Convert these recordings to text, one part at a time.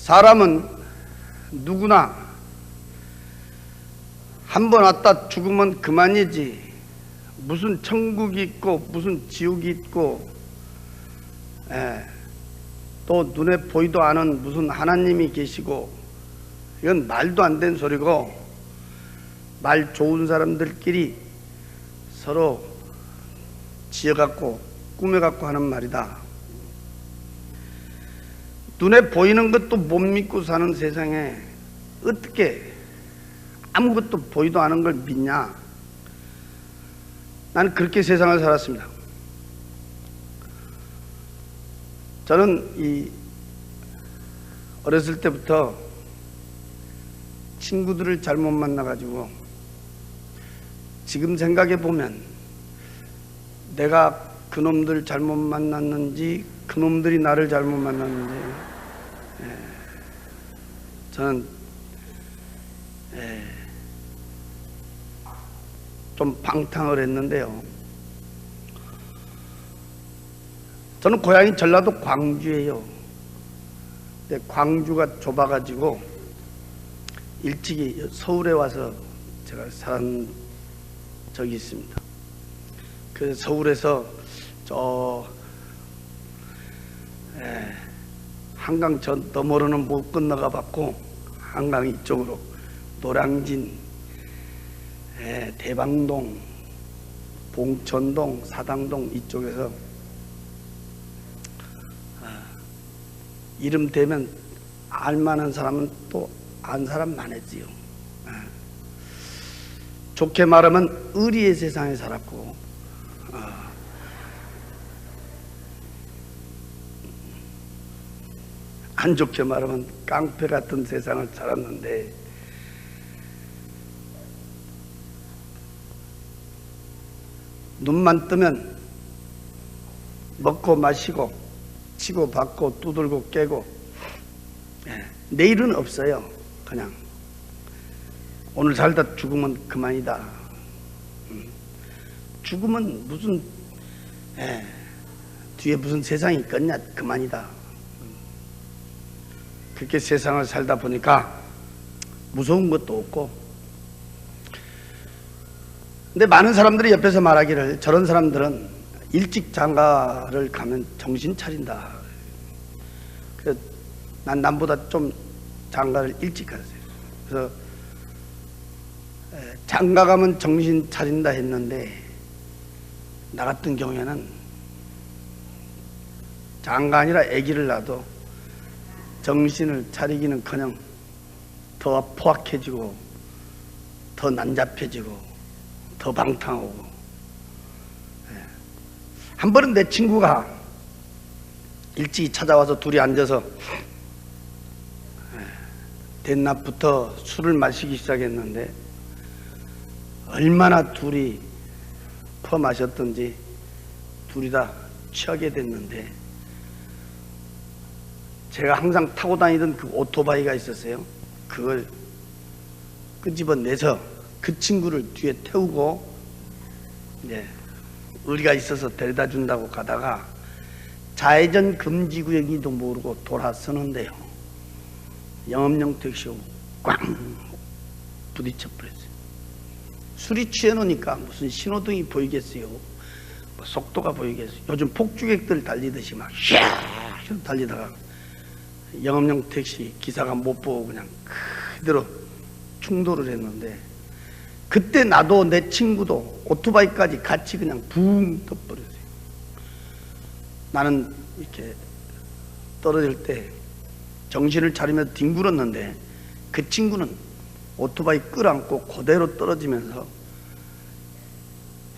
사람은 누구나 한 번 왔다 죽으면 그만이지, 무슨 천국이 있고 무슨 지옥이 있고, 또 눈에 보이도 않은 무슨 하나님이 계시고, 이건 말도 안 되는 소리고, 말 좋은 사람들끼리 서로 지어갖고 꾸며갖고 하는 말이다. 눈에 보이는 것도 못 믿고 사는 세상에 어떻게 아무것도 보이도 않은 걸 믿냐? 나는 그렇게 세상을 살았습니다. 저는 어렸을 때부터 친구들을 잘못 만나가지고, 지금 생각해 보면 내가 그놈들 잘못 만났는지 그놈들이 나를 잘못 만났는지, 저는 좀 방탕을 했는데요. 저는 고향이 전라도 광주예요. 근데 광주가 좁아가지고 일찍이 서울에 와서 제가 산 적이 있습니다. 그래서 서울에서 한강 저 너머로는 못 건너가 봤고, 한강 이쪽으로 노량진, 대방동, 봉천동, 사당동 이쪽에서 이름 대면 알만한 사람은 또 안 사람 많았지요. 좋게 말하면 의리의 세상에 살았고, 안 좋게 말하면 깡패 같은 세상을 살았는데, 눈만 뜨면 먹고 마시고 치고 받고 두들고 깨고, 내일은 없어요. 그냥 오늘 살다 죽으면 그만이다. 죽으면 무슨 뒤에 무슨 세상이 있겠냐, 그만이다. 그렇게 세상을 살다 보니까 무서운 것도 없고, 근데 많은 사람들이 옆에서 말하기를, 저런 사람들은 일찍 장가를 가면 정신 차린다. 그래서 난 남보다 좀 장가를 일찍 갔어요. 그래서 장가 가면 정신 차린다 했는데, 나 같은 경우에는 장가 아니라 아기를 낳아도 정신을 차리기는커녕 더 포악해지고 더 난잡해지고 더 방탕하고. 한 번은 내 친구가 일찍 찾아와서 둘이 앉아서 대낮부터 술을 마시기 시작했는데, 얼마나 둘이 퍼마셨던지 둘이 다 취하게 됐는데, 제가 항상 타고 다니던 그 오토바이가 있었어요. 그걸 끄집어내서 그 친구를 뒤에 태우고 의리가 있어서 데려다 준다고 가다가 좌회전 금지 구역인지도 모르고 돌아서는데요, 영업용 택시 오고 꽝 부딪혀 버렸어요. 술이 취해 놓으니까 무슨 신호등이 보이겠어요, 뭐 속도가 보이겠어요. 요즘 폭주객들 달리듯이 막 샥 달리다가 영업용 택시 기사가 못 보고 그냥 그대로 충돌을 했는데, 그때 나도 내 친구도 오토바이까지 같이 그냥 붕 떠버렸어요. 나는 이렇게 떨어질 때 정신을 차리면서 뒹굴었는데, 그 친구는 오토바이 끌어안고 그대로 떨어지면서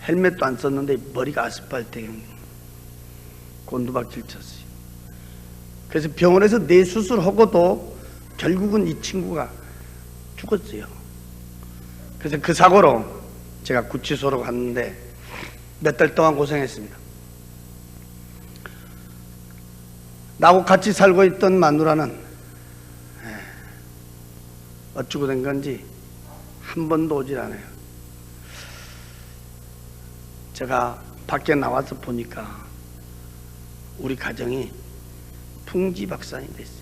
헬멧도 안 썼는데 머리가 아스팔트에 곤두박질 쳤어요. 그래서 병원에서 뇌 수술하고도 결국은 이 친구가 죽었어요. 그래서 그 사고로 제가 구치소로 갔는데 몇 달 동안 고생했습니다. 나하고 같이 살고 있던 마누라는 어쩌고 된 건지 한 번도 오질 않아요. 제가 밖에 나와서 보니까 우리 가정이 풍지박산이 됐어요.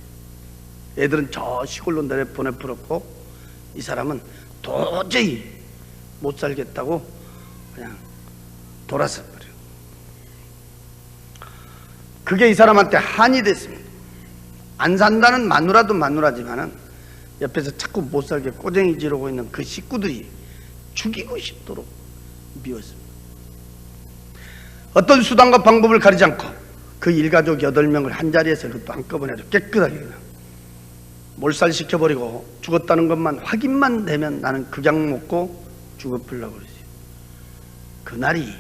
애들은 저 시골로 보내버렸고 이 사람은 도저히 못 살겠다고 그냥 돌아서 버려요. 그게 이 사람한테 한이 됐습니다. 안 산다는 마누라도 마누라지만은 옆에서 자꾸 못 살게 꼬쟁이 지르고 있는 그 식구들이 죽이고 싶도록 미웠습니다. 어떤 수단과 방법을 가리지 않고 그 일가족 8명을 한자리에서 그것도 한꺼번에 깨끗하게 그냥 몰살시켜버리고 죽었다는 것만 확인만 되면 나는 극약 먹고 죽어버리려고 그랬어요. 그날이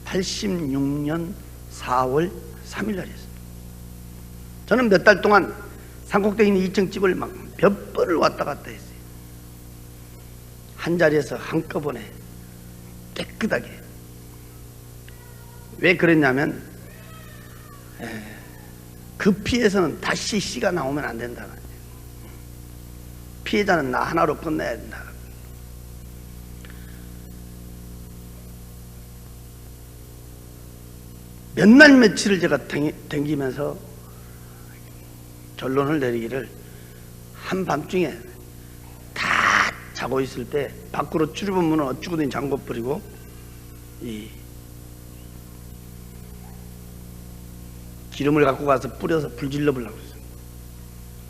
86년 4월 3일 날이었어요. 저는 몇 달 동안 산꼭대기 있는 2층 집을 막 몇 번을 왔다 갔다 했어요. 한자리에서 한꺼번에 깨끗하게. 왜 그랬냐면 그 피해서는 다시 씨가 나오면 안 된다. 피해자는 나 하나로 끝내야 된다. 몇 날 며칠을 제가 댕기면서 결론을 내리기를 한밤중에 다 자고 있을 때 밖으로 출입문 문을 어쩌고든 잠궈버리고 이 기름을 갖고 가서 뿌려서 불질러 보려고 했어요.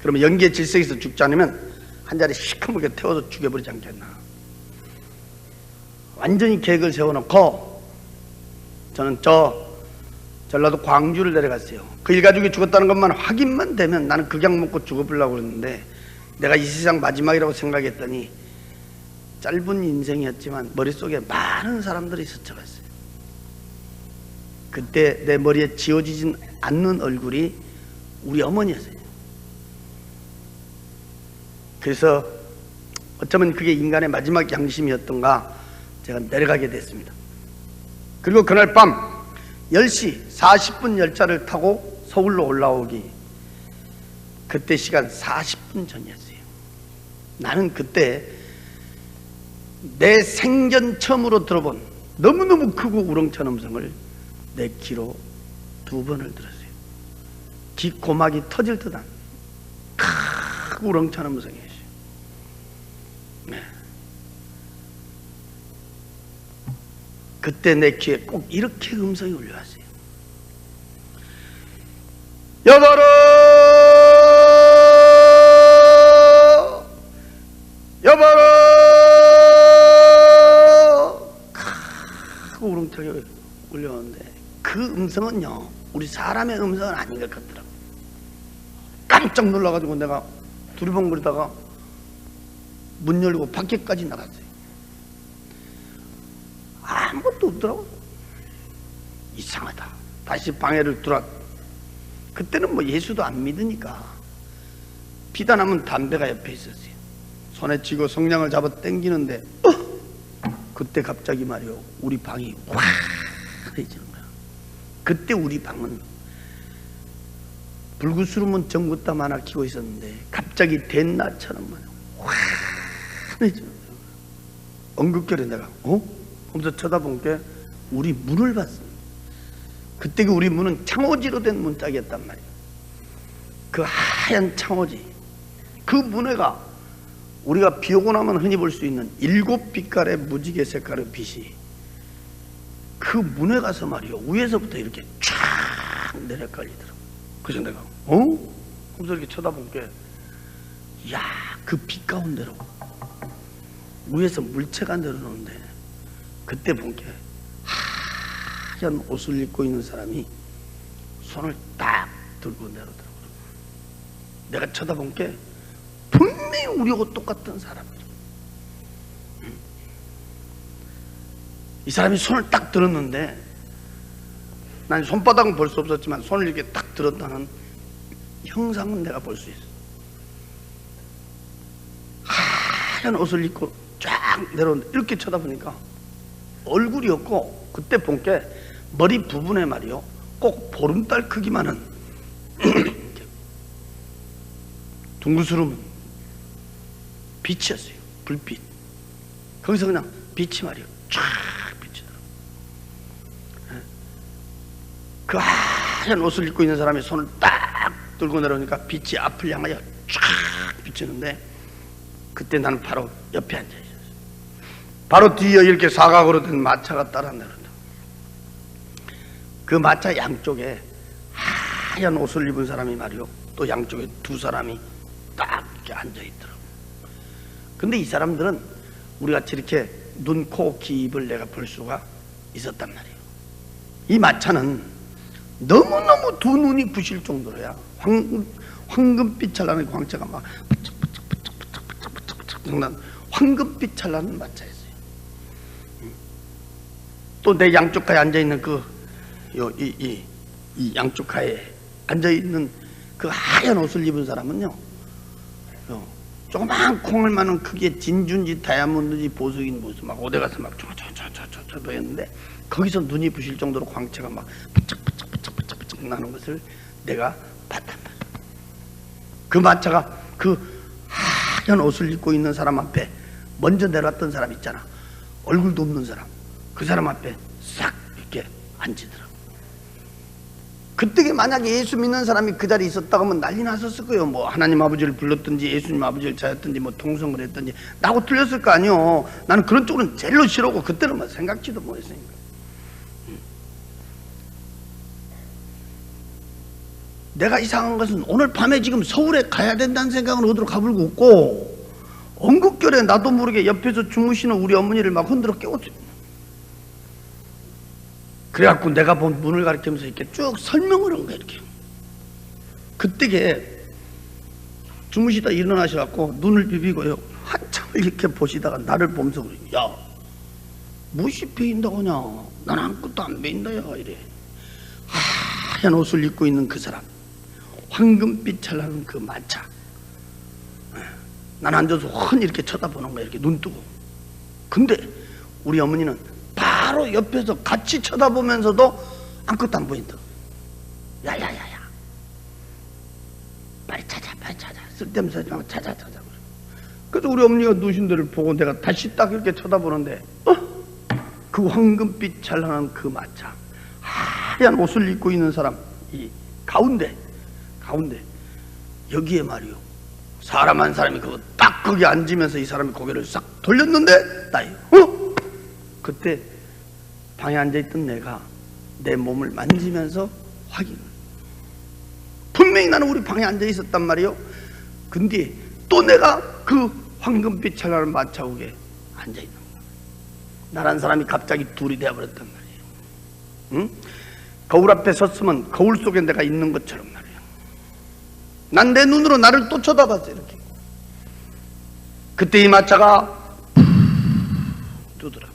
그러면 연기에 질색에서 죽지 않으면 한 자리 시커멓게 태워서 죽여버리지 않겠나. 완전히 계획을 세워놓고 저는 전라도 광주를 내려갔어요. 그 일가족이 죽었다는 것만 확인만 되면 나는 극약 먹고 죽어보려고 그랬는데 내가 이 세상 마지막이라고 생각했더니 짧은 인생이었지만 머릿속에 많은 사람들이 스쳐갔어요. 그때 내 머리에 지워지진 않는 얼굴이 우리 어머니였어요. 그래서 어쩌면 그게 인간의 마지막 양심이었던가 제가 내려가게 됐습니다. 그리고 그날 밤 10시 40분 열차를 타고 서울로 올라오기, 그때 시간 40분 전이었어요. 나는 그때 내 생전 처음으로 들어본 너무너무 크고 우렁찬 음성을 내 귀로 2번을 들었어요. 귀 고막이 터질 듯한 크고 우렁찬 음성이었어요. 네. 그때 내 귀에 꼭 이렇게 음성이 울려왔어요. 여보로, 여보로, 크고 우렁차게 울려오는데 그 음성은요 우리 사람의 음성은 아닌 것 같더라고요. 깜짝 놀라가지고 내가 두리번거리다가 문 열고 밖에까지 나갔어요. 아무것도 없더라고. 이상하다. 다시 방해를 들어왔. 그때는 뭐 예수도 안 믿으니까 비단하면 담배가 옆에 있었어요. 손에 쥐고 성냥을 잡아 당기는데 그때 갑자기 말이요 우리 방이 화해지는 거야. 그때 우리 방은 불구스름은 전구땀 하나 키고 있었는데 갑자기 된나처럼 화해지는 거야. 엉극결에 내가 하면서 쳐다본 게 우리 문을 봤습니다. 그때 그 우리 문은 창호지로 된 문짝이었단 말이에요. 그 하얀 창호지, 그 문에가 우리가 비 오고 나면 흔히 볼 수 있는 7빛깔의 무지개 색깔의 빛이 그 문에 가서 말이요 위에서부터 이렇게 쫙 내려깔리더라고요. 그래서 내가 하면서 이렇게 쳐다본 게 야, 그 빛 가운데로 위에서 물체가 내려오는데 그때 본 게 하얀 옷을 입고 있는 사람이 손을 딱 들고 내려오더라고요. 내가 쳐다본 게 분명히 우리하고 똑같은 사람이죠. 이 사람이 손을 딱 들었는데 난 손바닥은 볼 수 없었지만 손을 이렇게 딱 들었다는 형상은 내가 볼 수 있어. 하얀 옷을 입고 쫙 내려오는데 이렇게 쳐다보니까 얼굴이었고 그때 본 게 머리 부분에 말이요 꼭 보름달 크기만한 둥그스름은 빛이었어요. 불빛. 거기서 그냥 빛이 말이요 쫙 비치더라고요. 그 하얀 옷을 입고 있는 사람이 손을 딱 들고 내려오니까 빛이 앞을 향하여 쫙 비치는데, 그때 나는 바로 옆에 앉아 있었어요. 바로 뒤에 이렇게 사각으로 된 마차가 따라 내려온다. 그 마차 양쪽에 하얀 옷을 입은 사람이 말이요, 또 양쪽에 두 사람이 딱 이렇게 앉아 있더라고. 근데 이 사람들은 우리같이 이렇게 눈, 코, 귀, 입을 내가 볼 수가 있었단 말이에요. 이 마차는 너무너무 두 눈이 부실 정도로야 황금빛 찰나는 광채가 막 부쩍부쩍 황금빛 찰나는 마차였어요. 또 내 양쪽 가에 앉아있는 이 양쪽 가에 앉아있는 그 하얀 옷을 입은 사람은요, 조그만 콩을 마는 크기의 진주인지 다이아몬드인지 보석인 모습 막 어디 가서 막 저 보였는데, 거기서 눈이 부실 정도로 광채가 막 부쩍부쩍 나는 것을 내가 봤단 말이야. 그 마차가 그 하얀 옷을 입고 있는 사람 앞에 먼저 내려왔던 사람 있잖아, 얼굴도 없는 사람, 그 사람 앞에 싹 이렇게 앉으더라고. 그때 만약에 예수 믿는 사람이 그 자리에 있었다고 하면 난리 났었을 거예요. 뭐 하나님 아버지를 불렀든지 예수님 아버지를 찾았든지 뭐 통성을 했든지 나하고 틀렸을 거 아니요. 나는 그런 쪽은 제일로 싫어하고 그때는 뭐 생각지도 못했으니까. 내가 이상한 것은 오늘 밤에 지금 서울에 가야 된다는 생각은 어디로 가불고 없고, 엉극결에 나도 모르게 옆에서 주무시는 우리 어머니를 막 흔들어 깨웠어요. 그래갖고 내가 본 문을 가리키면서 이렇게 쭉 설명을 한 거야. 이렇게 그때게 주무시다 일어나셔갖고 눈을 비비고요, 한참을 이렇게 보시다가 나를 보면서 그래요. 야, 무엇이 베인다고 하냐, 난 아무것도 안 베인다 야. 이래. 하얀 옷을 입고 있는 그 사람, 황금빛 찰나는 그 마차, 난 앉아서 훤히 이렇게 쳐다보는 거야, 이렇게 눈 뜨고. 근데 우리 어머니는 바로 옆에서 같이 쳐다보면서도 아무것도 안 보인다. 야야야야, 빨리 찾아, 빨리 찾아, 쓸데없는 소리 말고 찾아. 그래서 우리 어머니가 누신 데를 보고 내가 다시 딱 이렇게 쳐다보는데, 그 황금빛 찰나는 그 마차, 하얀 옷을 입고 있는 사람, 이 가운데 여기에 말이요, 사람 한 사람이 딱 거기 앉으면서 이 사람이 고개를 싹 돌렸는데, 나요. 그때 방에 앉아있던 내가 내 몸을 만지면서 확인을, 분명히 나는 우리 방에 앉아있었단 말이요. 근데 또 내가 그 황금빛 찰나는 마차옥에 앉아있는 거야. 나란 사람이 갑자기 둘이 되어버렸단 말이에요. 응? 거울 앞에 섰으면 거울 속에 내가 있는 것처럼 말이에요. 난 내 눈으로 나를 또 쳐다봤어, 이렇게. 그때 이 마차가 뜨더라고.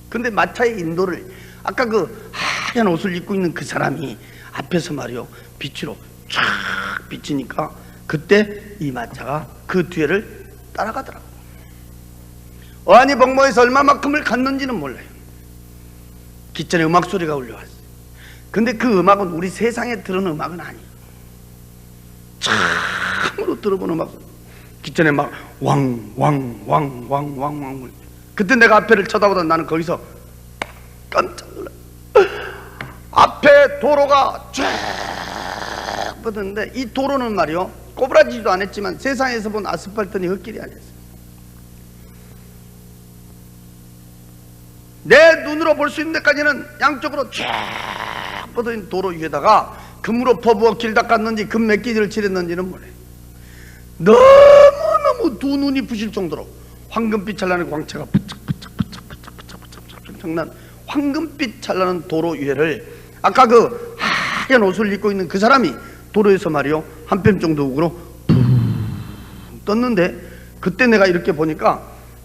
근데 마차의 인도를 아까 그 하얀 옷을 입고 있는 그 사람이 앞에서 말이요, 빛으로 쫙 비치니까 그때 이 마차가 그 뒤를 따라가더라고. 어안이 벙벙해서 얼마만큼을 갔는지는 몰라요. 기천에 음악 소리가 울려왔어요. 근데 그 음악은 우리 세상에 들은 음악은 아니에요. 참으로 들어본 음악은 기천에 막 왕. 그때 내가 앞에를 쳐다보다 나는 거기서 깜짝 놀라. 앞에 도로가 쫙 뻗었는데, 이 도로는 말이요, 꼬부라지지도 않았지만 세상에서 본 아스팔트니 흙길이 아니었어요. 내 눈으로 볼 수 있는 데까지는 양쪽으로 쫙 뻗어진 도로 위에다가 금으로 퍼부어 길 닦았는지 금 몇 개를 칠했는지는 몰라요. 너무너무 두 눈이 부실 정도로 황금빛 찰나는 광채가 부쩍부쩍 황금빛 찰나는 도로 위에를 아까 그 하얀 옷을 입고 있는 그 사람이 도로에서 말이요, 한 뼘 정도 우으로 떴는데, 그때 내가 이렇게 보니까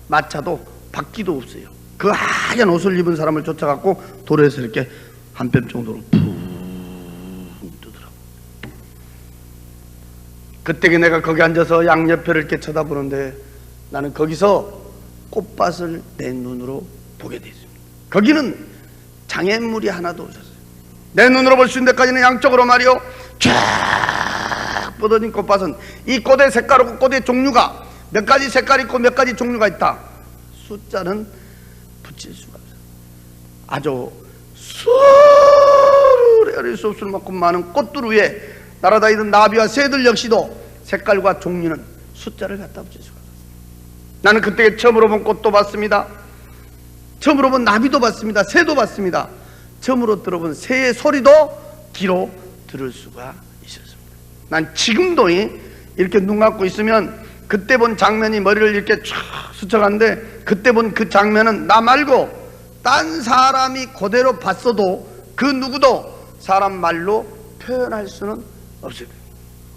마차도 바퀴도 없어요. 그 하얀 옷을 입은 사람을 쫓아갖고 도로에서 이렇게 한 뼘 정도로 뜨더라고. 그때 내가 거기 앉아서 양옆에를 이렇게 쳐다보는데, 나는 거기서 꽃밭을 내 눈으로 보게 됐습니다. 거기는 장애물이 하나도 없었어요. 내 눈으로 볼 수 있는 데까지는 양쪽으로 말이요, 쫙 뻗어진 꽃밭은 이 꽃의 색깔하고 꽃의 종류가 몇 가지 색깔이 있고 몇 가지 종류가 있다. 숫자는 붙일 수가 없어요. 아주 수를 헤아릴 수 없을 만큼 많은 꽃들 위에 날아다니던 나비와 새들 역시도 색깔과 종류는 숫자를 갖다 붙일 수가 없었습니다. 나는 그때 처음으로 본 꽃도 봤습니다. 처음으로 본 나비도 봤습니다. 새도 봤습니다. 처음으로 들어본 새의 소리도 귀로 들을 수가 있었습니다. 난 지금도 이렇게 눈 감고 있으면 그때 본 장면이 머리를 이렇게 쫙 스쳐가는데, 그때 본 그 장면은 나 말고 딴 사람이 그대로 봤어도 그 누구도 사람 말로 표현할 수는 없어요.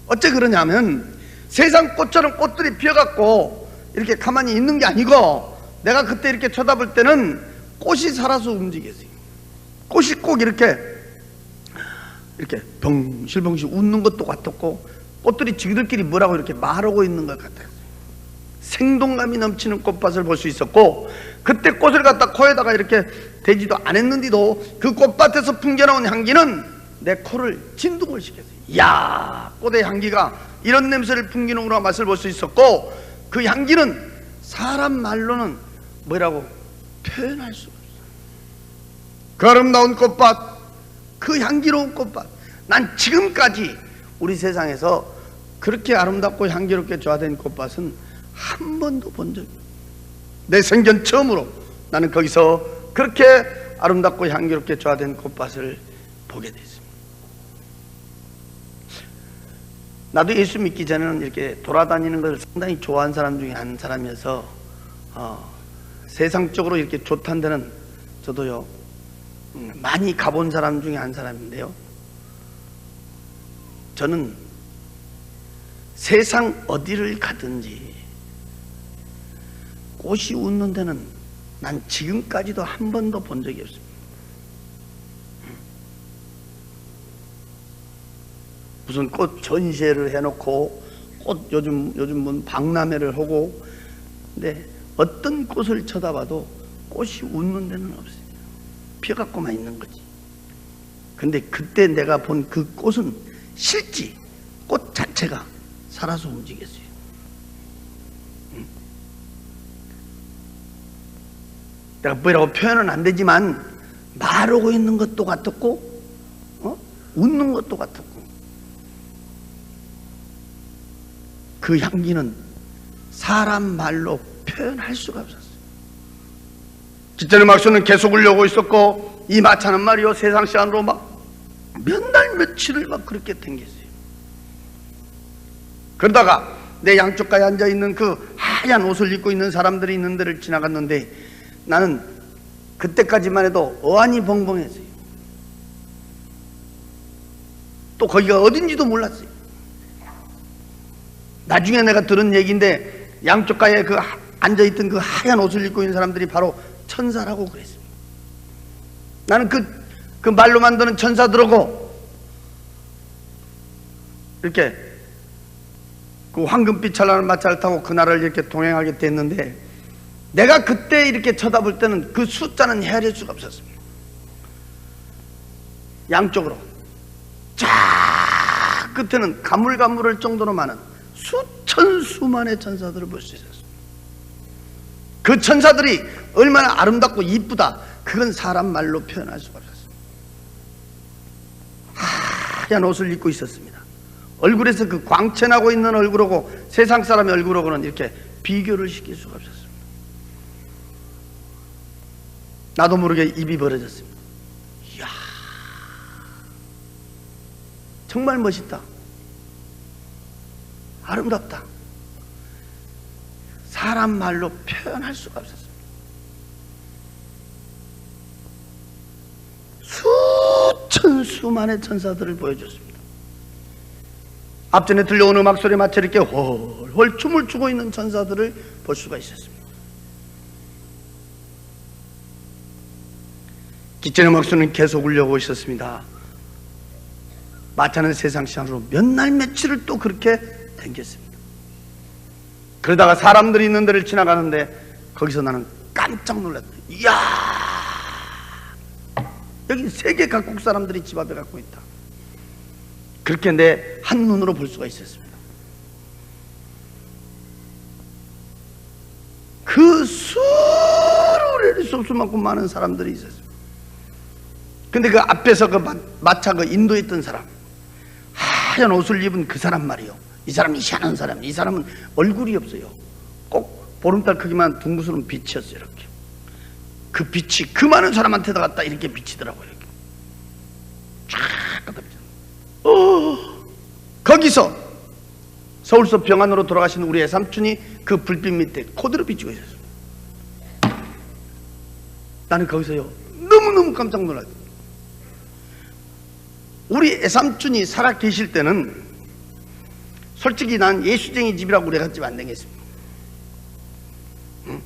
어째 그러냐면 세상 꽃처럼 꽃들이 피어갖고 이렇게 가만히 있는 게 아니고, 내가 그때 이렇게 쳐다볼 때는 꽃이 살아서 움직였어요. 꽃이 꼭 이렇게 벙실벙실 웃는 것도 같았고, 꽃들이 지들끼리 뭐라고 이렇게 말하고 있는 것 같아요. 생동감이 넘치는 꽃밭을 볼 수 있었고, 그때 꽃을 갖다 코에다가 이렇게 대지도 안 했는데도 그 꽃밭에서 풍겨나온 향기는 내 코를 진동을 시켰어요. 이야, 꽃의 향기가 이런 냄새를 풍기는구나 맛을 볼 수 있었고, 그 향기는 사람 말로는 뭐라고 표현할 수가 없어요. 그 아름다운 꽃밭, 그 향기로운 꽃밭, 난 지금까지 우리 세상에서 그렇게 아름답고 향기롭게 조화된 꽃밭은 한 번도 본 적이 없어요. 내 생전 처음으로 나는 거기서 그렇게 아름답고 향기롭게 조화된 꽃밭을 보게 됐습니다. 나도 예수 믿기 전에는 이렇게 돌아다니는 것을 상당히 좋아하는 사람 중에 한 사람이어서 세상적으로 이렇게 좋다는 데는 저도요 많이 가본 사람 중에 한 사람인데요, 저는 세상 어디를 가든지 꽃이 웃는 데는 난 지금까지도 한 번도 본 적이 없습니다. 무슨 꽃 전시회를 해놓고 꽃 요즘 뭐 박람회를 하고, 근데 어떤 꽃을 쳐다봐도 꽃이 웃는 데는 없어요. 피어갖고만 있는 거지. 근데 그때 내가 본 그 꽃은 실제 꽃 자체가 살아서 움직였어요. 내가 뭐라고 표현은 안 되지만 말하고 있는 것도 같았고, 웃는 것도 같았고, 그 향기는 사람 말로 표현할 수가 없었어요. 기천의 막수는 계속 울려오고 있었고, 이 마차는 말이요 세상 시간으로 막 몇 날 며칠을 막 그렇게 댕겼어요. 그러다가 내 양쪽가에 앉아있는 그 하얀 옷을 입고 있는 사람들이 있는 데를 지나갔는데, 나는 그때까지만 해도 어안이 벙벙했어요. 또 거기가 어딘지도 몰랐어요. 나중에 내가 들은 얘기인데, 양쪽가에 그 앉아있던 그 하얀 옷을 입고 있는 사람들이 바로 천사라고 그랬습니다. 나는 그 말로 만드는 천사들하고 이렇게 그 황금빛 찬란한 마차를 타고 그날을 이렇게 동행하게 됐는데, 내가 그때 이렇게 쳐다볼 때는 그 숫자는 헤아릴 수가 없었습니다. 양쪽으로 쫙 끝에는 가물가물할 정도로 많은 수천 수만의 천사들을 볼 수 있었습니다. 그 천사들이 얼마나 아름답고 이쁘다, 그건 사람 말로 표현할 수가 없었습니다. 하얀 옷을 입고 있었습니다. 얼굴에서 그 광채나고 있는 얼굴하고 세상 사람의 얼굴하고는 이렇게 비교를 시킬 수가 없었습니다. 나도 모르게 입이 벌어졌습니다. 이야, 정말 멋있다, 아름답다. 사람 말로 표현할 수가 없었습니다. 수천 수만의 천사들을 보여줬습니다. 앞전에 들려오는 음악 소리에 맞춰 이렇게 홀홀 춤을 추고 있는 천사들을 볼 수가 있었습니다. 기천의 음악소리는 계속 울려오고 있었습니다. 마차는 세상 시간으로 몇 날 며칠을 또 그렇게 댕겼습니다. 그러다가 사람들이 있는 데를 지나가는데, 거기서 나는 깜짝 놀랐다. 이야, 여기 세계 각국 사람들이 집 앞에 갖고 있다. 그렇게 내 한눈으로 볼 수가 있었습니다. 그 수를 쏠 수만큼 많은 사람들이 있었습니다. 근데 그 앞에서 그 마차 그 인도에 있던 사람, 하얀 옷을 입은 그 사람 말이요. 이 사람이 희한한 사람이에요. 이 사람은 얼굴이 없어요. 꼭 보름달 크기만 둥그스런 빛이었어요. 이렇게 그 빛이 그 많은 사람한테다 갖다 이렇게 비치더라고요. 이렇게 쫙 갖다 비쳤어요. 거기서 서울서 병안으로 돌아가신 우리 애삼촌이 그 불빛 밑에 코드로 비치고 있었어요. 나는 거기서요 너무너무 깜짝 놀랐어요. 우리 애삼촌이 살아 계실 때는 솔직히 난 예수쟁이 집이라고 우리 같이 안 되겠습니다. 응?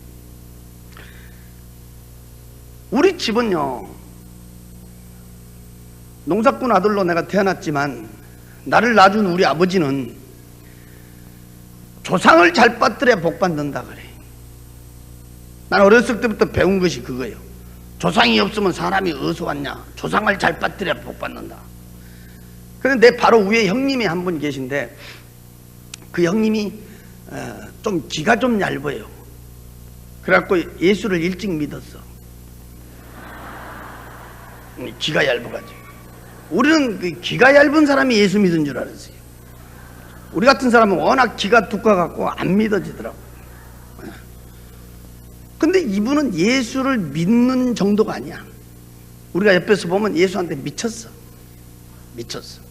우리 집은요 농사꾼 아들로 내가 태어났지만 나를 낳아준 우리 아버지는 조상을 잘 받들어야 복 받는다 그래. 난 어렸을 때부터 배운 것이 그거예요. 조상이 없으면 사람이 어디서 왔냐. 조상을 잘 받들어야 복 받는다. 그런데 내 바로 위에 형님이 한 분 계신데 그 형님이 좀 기가 좀 얇아요. 그래갖고 예수를 일찍 믿었어. 기가 얇아가지고. 우리는 그 기가 얇은 사람이 예수 믿은 줄 알았어요. 우리 같은 사람은 워낙 기가 두꺼워갖고 안 믿어지더라고. 근데 이분은 예수를 믿는 정도가 아니야. 우리가 옆에서 보면 예수한테 미쳤어. 미쳤어.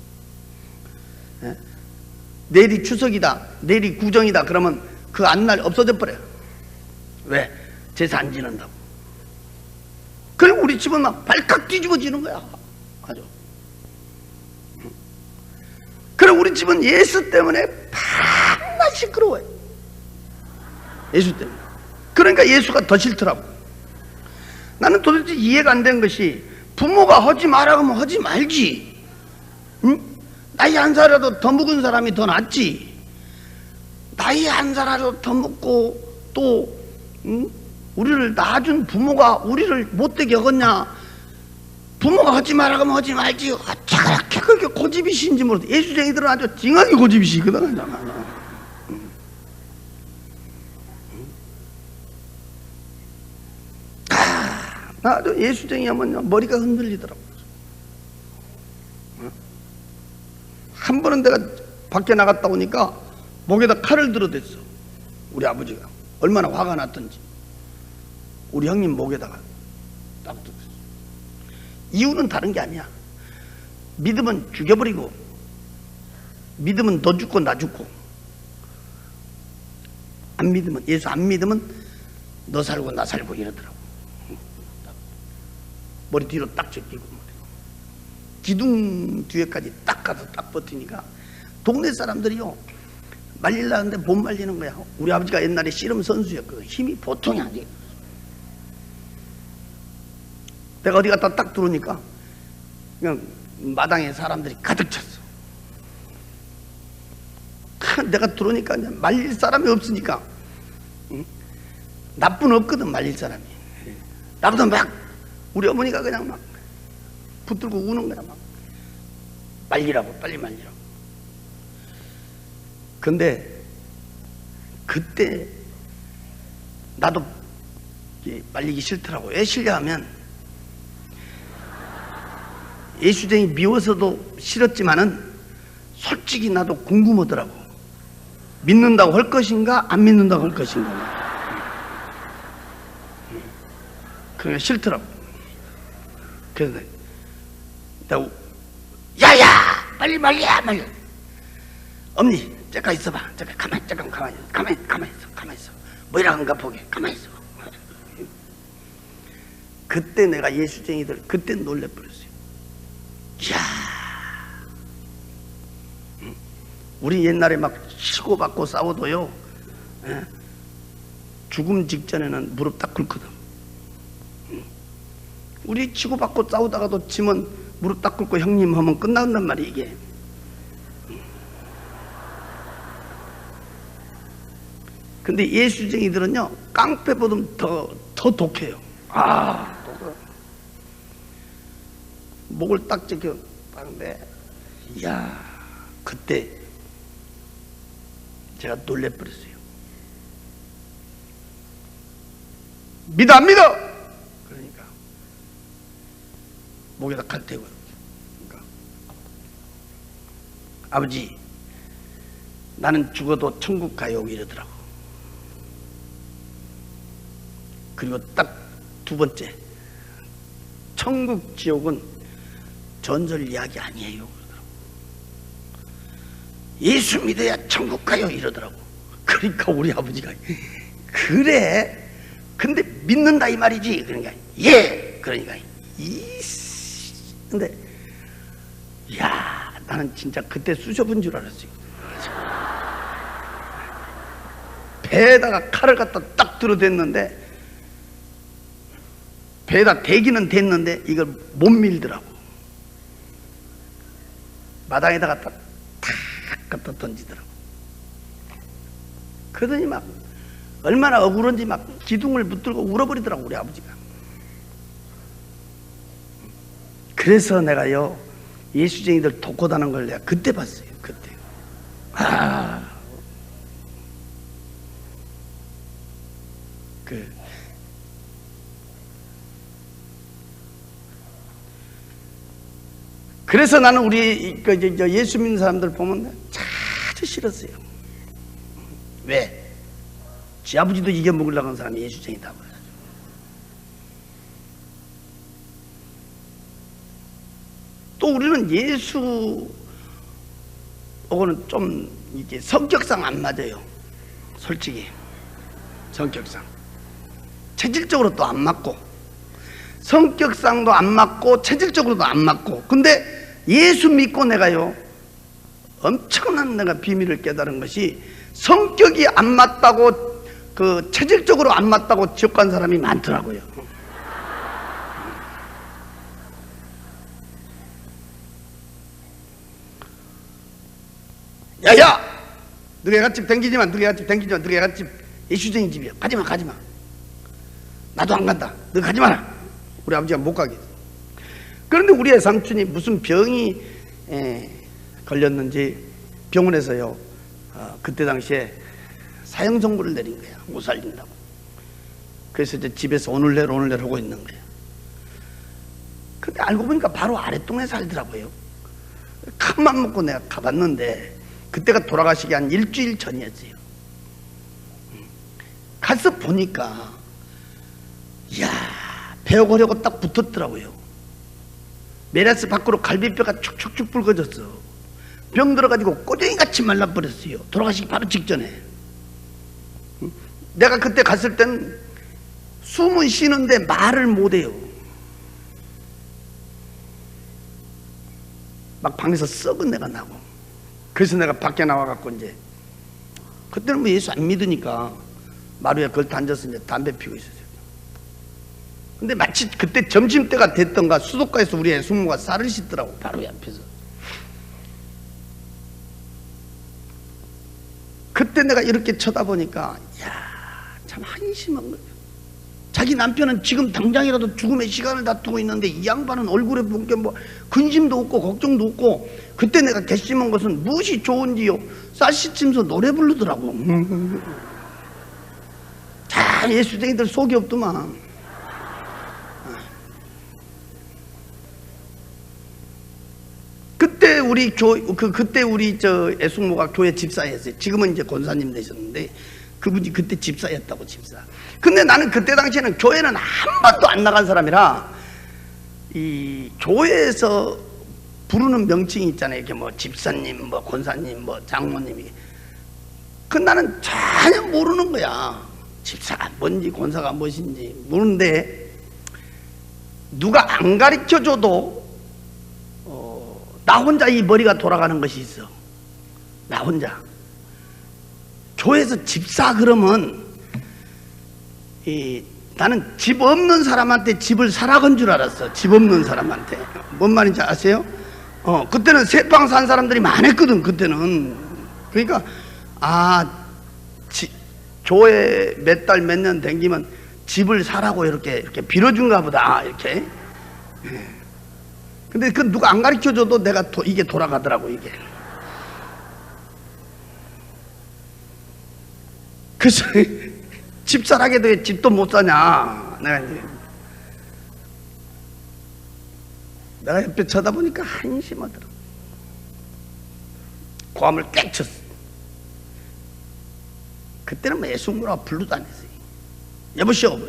내일이 추석이다, 내일이 구정이다 그러면 그 안날 없어져 버려요. 왜? 제사 안 지낸다고. 그리고 우리 집은 막 발칵 뒤집어지는 거야. 아주. 그리고 우리 집은 예수 때문에 밤낮 시끄러워요. 예수 때문에. 그러니까 예수가 더 싫더라고. 나는 도대체 이해가 안 된 것이 부모가 하지 마라 하면 하지 말지. 응? 나이 한 살이라도 더 먹은 사람이 더 낫지. 나이 한 살이라도 더 먹고 또 응? 우리를 낳아준 부모가 우리를 못되게 하겠냐. 부모가 하지 마라 하면 하지 말지. 어떻게 그렇게 고집이신지 모르겠어. 예수쟁이들은 아주 징하게 고집이시거든. 나도 예수쟁이 하면 머리가 흔들리더라고. 한 번은 내가 밖에 나갔다 오니까 목에다 칼을 들어댔어. 우리 아버지가 얼마나 화가 났던지. 우리 형님 목에다가 딱 들었어. 이유는 다른 게 아니야. 믿으면 죽여버리고, 믿으면 너 죽고 나 죽고, 안 믿으면, 예수 안 믿으면 너 살고 나 살고 이러더라고. 머리 뒤로 딱 제끼고 기둥 뒤에까지 딱 가서 딱 버티니까 동네 사람들이요 말리려는데 못 말리는 거야. 우리 아버지가 옛날에 씨름 선수였거든. 힘이 보통이 아니에요. 내가 어디 갔다 딱 들어오니까 그냥 마당에 사람들이 가득 찼어. 내가 들어오니까 그냥 말릴 사람이 없으니까. 응? 나쁜 없거든 말릴 사람이. 나보다 막 우리 어머니가 그냥 막 붙들고 우는 거야. 막 말리라고, 빨리 말리라고. 근데 그때 나도 말리기 싫더라고. 왜 싫냐 하면 예수쟁이 미워서도 싫었지만은 솔직히 나도 궁금하더라고. 믿는다고 할 것인가 안 믿는다고 할 것인가. 그러니까 싫더라고. 그래서 내가 야야 빨리 말려 말려. 엄니 잠깐 있어봐. 잠깐 가만히 있어. 뭐이라 한가 보게. 가만히 있어. 그때 내가 예수쟁이들 그때 놀래버렸어요. 이야, 우리 옛날에 막 치고받고 싸워도요, 죽음 직전에는 무릎 딱 꿇거든. 우리 치고받고 싸우다가도 지면 무릎 딱 꿇고 형님 하면 끝난단 말이야 이게. 근데 예수쟁이들은요 깡패보다 더 독해요. 독해. 목을 딱 제껴 봤는데, 이야, 그때 제가 놀래버렸어요. 믿어 안 믿어? 그러니까 목에다 칼 대고, 그러니까 아버지, 나는 죽어도 천국 가요 이러더라고. 그리고 딱 두 번째, 천국 지옥은 전설 이야기 아니에요 그러더라고. 예수 믿어야 천국 가요 이러더라고. 그러니까 우리 아버지가 그래? 근데 믿는다 이 말이지? 그러니까 예. 그러니까 근데 야, 나는 진짜 그때 쑤셔본 줄 알았어요. 배에다가 칼을 갖다 딱 들어댔는데, 배에다 대기는 됐는데 이걸 못 밀더라고. 마당에다가 탁 갖다 던지더라고. 그러더니 막 얼마나 억울한지 막 기둥을 붙들고 울어버리더라고 우리 아버지가. 그래서 내가요, 예수쟁이들 독고다는 걸 내가 그때 봤어요. 그때. 그래서 나는 우리 예수 믿는 사람들 보면 아주 싫었어요. 왜? 지 아버지도 이겨먹으려고 하는 사람이 예수쟁이다. 또 우리는 예수하고는 좀 이게 성격상 안 맞아요. 솔직히 성격상 체질적으로 또 안 맞고, 성격상도 안 맞고 체질적으로도 안 맞고. 근데 예수 믿고 내가요, 엄청난 내가 비밀을 깨달은 것이, 성격이 안 맞다고, 그 체질적으로 안 맞다고 지옥 간 사람이 많더라고요. 야야, 너희 애갓집 댕기지 마, 너희 애갓집 댕기지 마, 너희 애갓집 예수쟁이 집이야. 가지마, 가지마. 나도 안 간다. 너 가지 마라. 우리 아버지가 못 가게. 그런데 우리 애 삼촌이 무슨 병이 걸렸는지 병원에서요, 그때 당시에 사형 선고를 내린 거야. 못 살린다고. 그래서 이제 집에서 오늘 내일 하고 있는 거야. 근데 알고 보니까 바로 아랫동네 살더라고요. 큰맘 먹고 내가 가봤는데, 그때가 돌아가시기 한 일주일 전이었어요. 가서 보니까, 이야, 배워보려고 딱 붙었더라고요. 메라스 밖으로 갈비뼈가 축축축 붉어졌어. 병 들어가지고 꼬쟁이같이 말라버렸어요. 돌아가시기 바로 직전에. 내가 그때 갔을 땐 숨은 쉬는데 말을 못해요. 막 방에서 썩은 내가 나고. 그래서 내가 밖에 나와갖고 이제, 그때는 뭐 예수 안 믿으니까 마루에 걸터 앉아서 이제 담배 피우고 있었어요. 근데 마치 그때 점심때가 됐던가 수도가에서 우리 애숙모가 쌀을 씻더라고, 바로 옆에서. 그때 내가 이렇게 쳐다보니까, 야, 참 한심한 거예요. 자기 남편은 지금 당장이라도 죽음의 시간을 다투고 있는데, 이 양반은 얼굴에 본 게 뭐 근심도 없고 걱정도 없고. 그때 내가 결심한 것은 무엇이 좋은지요, 쌀 씻으면서 노래 부르더라고. 참 예수쟁이들 속이 없더만. 그때 우리 애숙모가 교회 집사였어요. 지금은 이제 권사님 되셨는데, 그분이 그때 집사였다고, 집사. 근데 나는 그때 당시에는 교회는 한 번도 안 나간 사람이라, 이 교회에서 부르는 명칭이 있잖아요. 이렇게 뭐 집사님, 뭐 권사님, 뭐 장모님. 그 나는 전혀 모르는 거야. 집사가 뭔지 권사가 무엇인지 모르는데, 누가 안 가르쳐줘도 나 혼자 이 머리가 돌아가는 것이 있어. 나 혼자. 교회에서 집사 그러면 나는 집 없는 사람한테 집을 사라 건 줄 알았어. 집 없는 사람한테. 뭔 말인지 아세요? 그때는 새빵 산 사람들이 많았거든. 그때는. 그러니까 교회 몇 달 몇 년 댕기면 집을 사라고 이렇게 빌어준가 보다, 이렇게. 근데 그 누가 안 가르쳐줘도 내가 이게 돌아가더라고, 이게. 그래서 집사라게 돼 집도 못 사냐. 내가 옆에 쳐다보니까 한심하더라고. 고함을 깨쳤어. 그때는 뭐 예수님이라 불러도 안 했어요. 여보시오,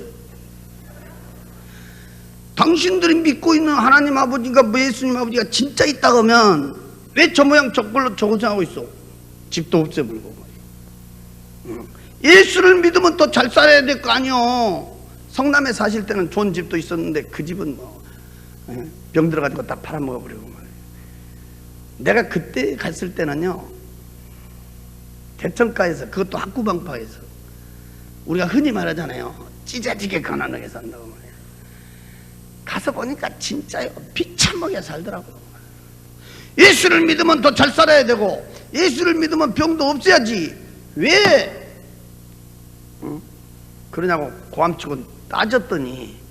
당신들이 믿고 있는 하나님 아버지가 뭐 예수님 아버지가 진짜 있다 하면 왜 저 모양 저꼴로 저고생하고 있어? 집도 없애버리고 말이야. 예수를 믿으면 더 잘 살아야 될 거 아니요. 성남에 사실 때는 좋은 집도 있었는데 그 집은 뭐 병 들어가지고 다 팔아먹어버리고 말이야. 내가 그때 갔을 때는요, 대청가에서, 그것도 학구방파에서 우리가 흔히 말하잖아요, 찢어지게 가난하게 산다고 말이야. 가서 보니까 진짜요, 비참하게 살더라고요. 예수를 믿으면 더 잘 살아야 되고 예수를 믿으면 병도 없애야지 왜 그러냐고 고함치고 따졌더니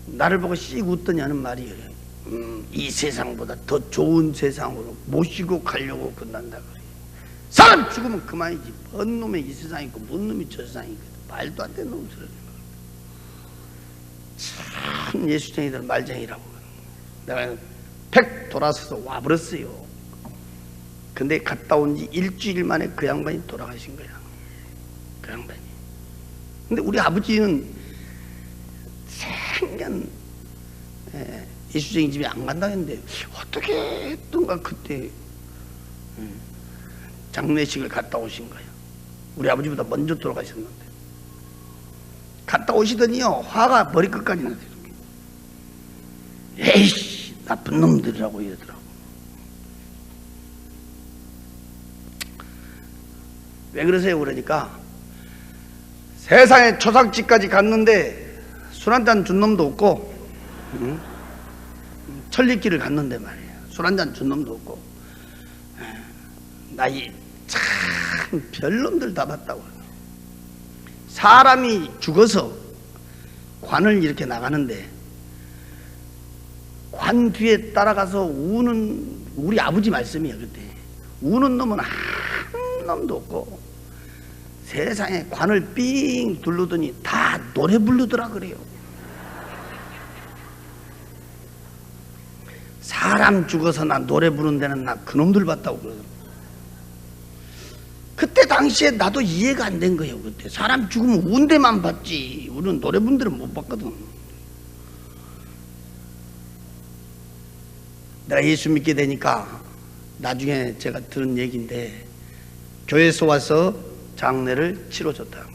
나를 보고 씩 웃더니 하는 말이 이 세상보다 더 좋은 세상으로 모시고 가려고 끝난다 그래. 사람 죽으면 그만이지. 뭔 놈이 이 세상이 있고 뭔 놈이 저 세상이 있고 말도 안 되는 놈 소리. 참 예수쟁이들 말쟁이라고. 내가 팩 돌아서서 와버렸어요. 근데 갔다 온 지 일주일 만에 그 양반이 돌아가신 거야. 그 양반이. 근데 우리 아버지는 생년 예수쟁이 집에 안 간다 했는데 어떻게 했던가 그때 장례식을 갔다 오신 거예요. 우리 아버지보다 먼저 돌아가셨는데 갔다 오시더니요 화가 머리끝까지 나더라고요. 에이씨 나쁜 놈들이라고 이러더라고. 왜 그러세요? 그러니까 세상에 초상집까지 갔는데 술 한잔 준 놈도 없고 천리길을 갔는데 말이에요. 술 한잔 준 놈도 없고 나이 참 별놈들 다 봤다고. 사람이 죽어서 관을 이렇게 나가는데 관 뒤에 따라가서 우는 우리 아버지 말씀이에요. 그때 우는 놈은 한 놈도 없고 세상에 관을 삥 둘르더니 다 노래 부르더라 그래요. 사람 죽어서 나 노래 부르는 데는 나 그놈들 봤다고 그러더라고. 그때 당시에 나도 이해가 안 된 거예요. 그때 사람 죽으면 운 데만 봤지 우리는 노래 부르는 데는 못 봤거든. 내가 예수 믿게 되니까 나중에 제가 들은 얘기인데 교회에서 와서 장례를 치러줬다.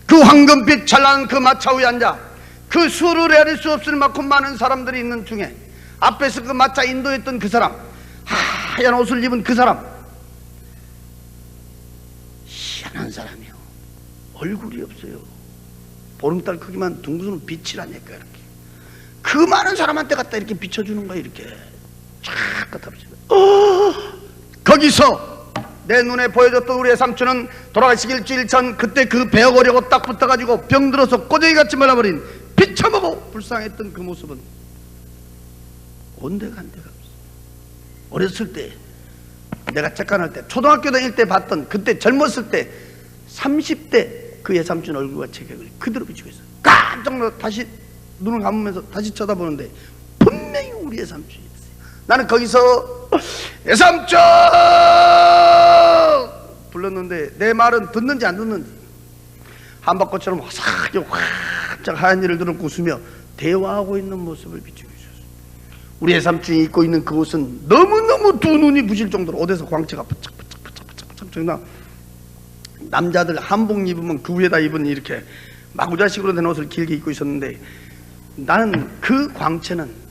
그 황금빛 찬란한 그 마차 위에 앉아 그 수를 헤아릴 수 없을 만큼 많은 사람들이 있는 중에 앞에서 그 마차 인도했던 그 사람, 하얀 옷을 입은 그 사람, 희한한 사람이요. 얼굴이 없어요. 보름달 크기만 둥근 빛이라니까 이렇게. 그 많은 사람한테 갖다 이렇게 비춰주는 거야 이렇게. 쫙 갖다 비춰. 거기서 내 눈에 보여줬던 우리의 삼촌은 돌아가시기 일주일 전 그때 그 베어거려고 딱 붙어가지고 병들어서 꼬쟁이같이 말라버린 비쳐먹고 불쌍했던 그 모습은 온데가 안 데가 없어. 어렸을 때 내가 착각할 때 초등학교 다닐 때 봤던 그때 젊었을 때 30대 그 예삼촌 얼굴과 체격을 그대로 비추고 있어. 깜짝 놀라 다시 눈을 감으면서 다시 쳐다보는데 분명히 우리 예삼촌이 있어요. 나는 거기서 예삼촌 불렀는데 내 말은 듣는지 안 듣는지 한박꽃처럼 화사하게 활짝 하얀 일을 들었고 웃으며 대화하고 있는 모습을 비추고 있었어요. 우리 예삼촌이 입고 있는 그 옷은 너무너무 두 눈이 부실 정도로 옷에서 광채가 바짝바짝바짝바짝. 남자들 한복 입으면 그 위에다 입은 이렇게 마구자식으로 된 옷을 길게 입고 있었는데 나는 그 광채는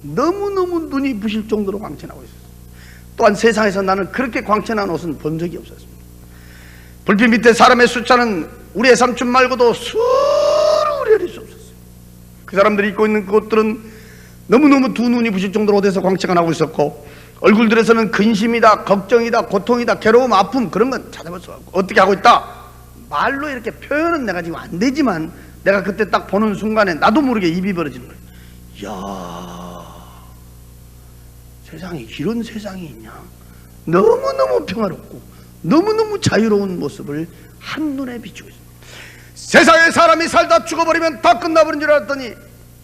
너무너무 눈이 부실 정도로 광채나고 있었어요. 또한 세상에서 나는 그렇게 광채난 옷은 본 적이 없었습니다. 불빛 밑에 사람의 숫자는 우리 예삼촌 말고도 수를 헤아릴 수 없었어요. 그 사람들이 입고 있는 그 옷들은 너무너무 두 눈이 부실 정도로 옷에서 광채가 나고 있었고 얼굴들에서는 근심이다, 걱정이다, 고통이다, 괴로움, 아픔 그런 건 찾아볼 수 없고 어떻게 하고 있다? 말로 이렇게 표현은 내가 지금 안 되지만 내가 그때 딱 보는 순간에 나도 모르게 입이 벌어지는 거예요. 이야, 세상에 이런 세상이 있냐? 너무너무 평화롭고 너무너무 자유로운 모습을 한눈에 비추고 있습니다. 세상에 사람이 살다 죽어버리면 다 끝나버린 줄 알았더니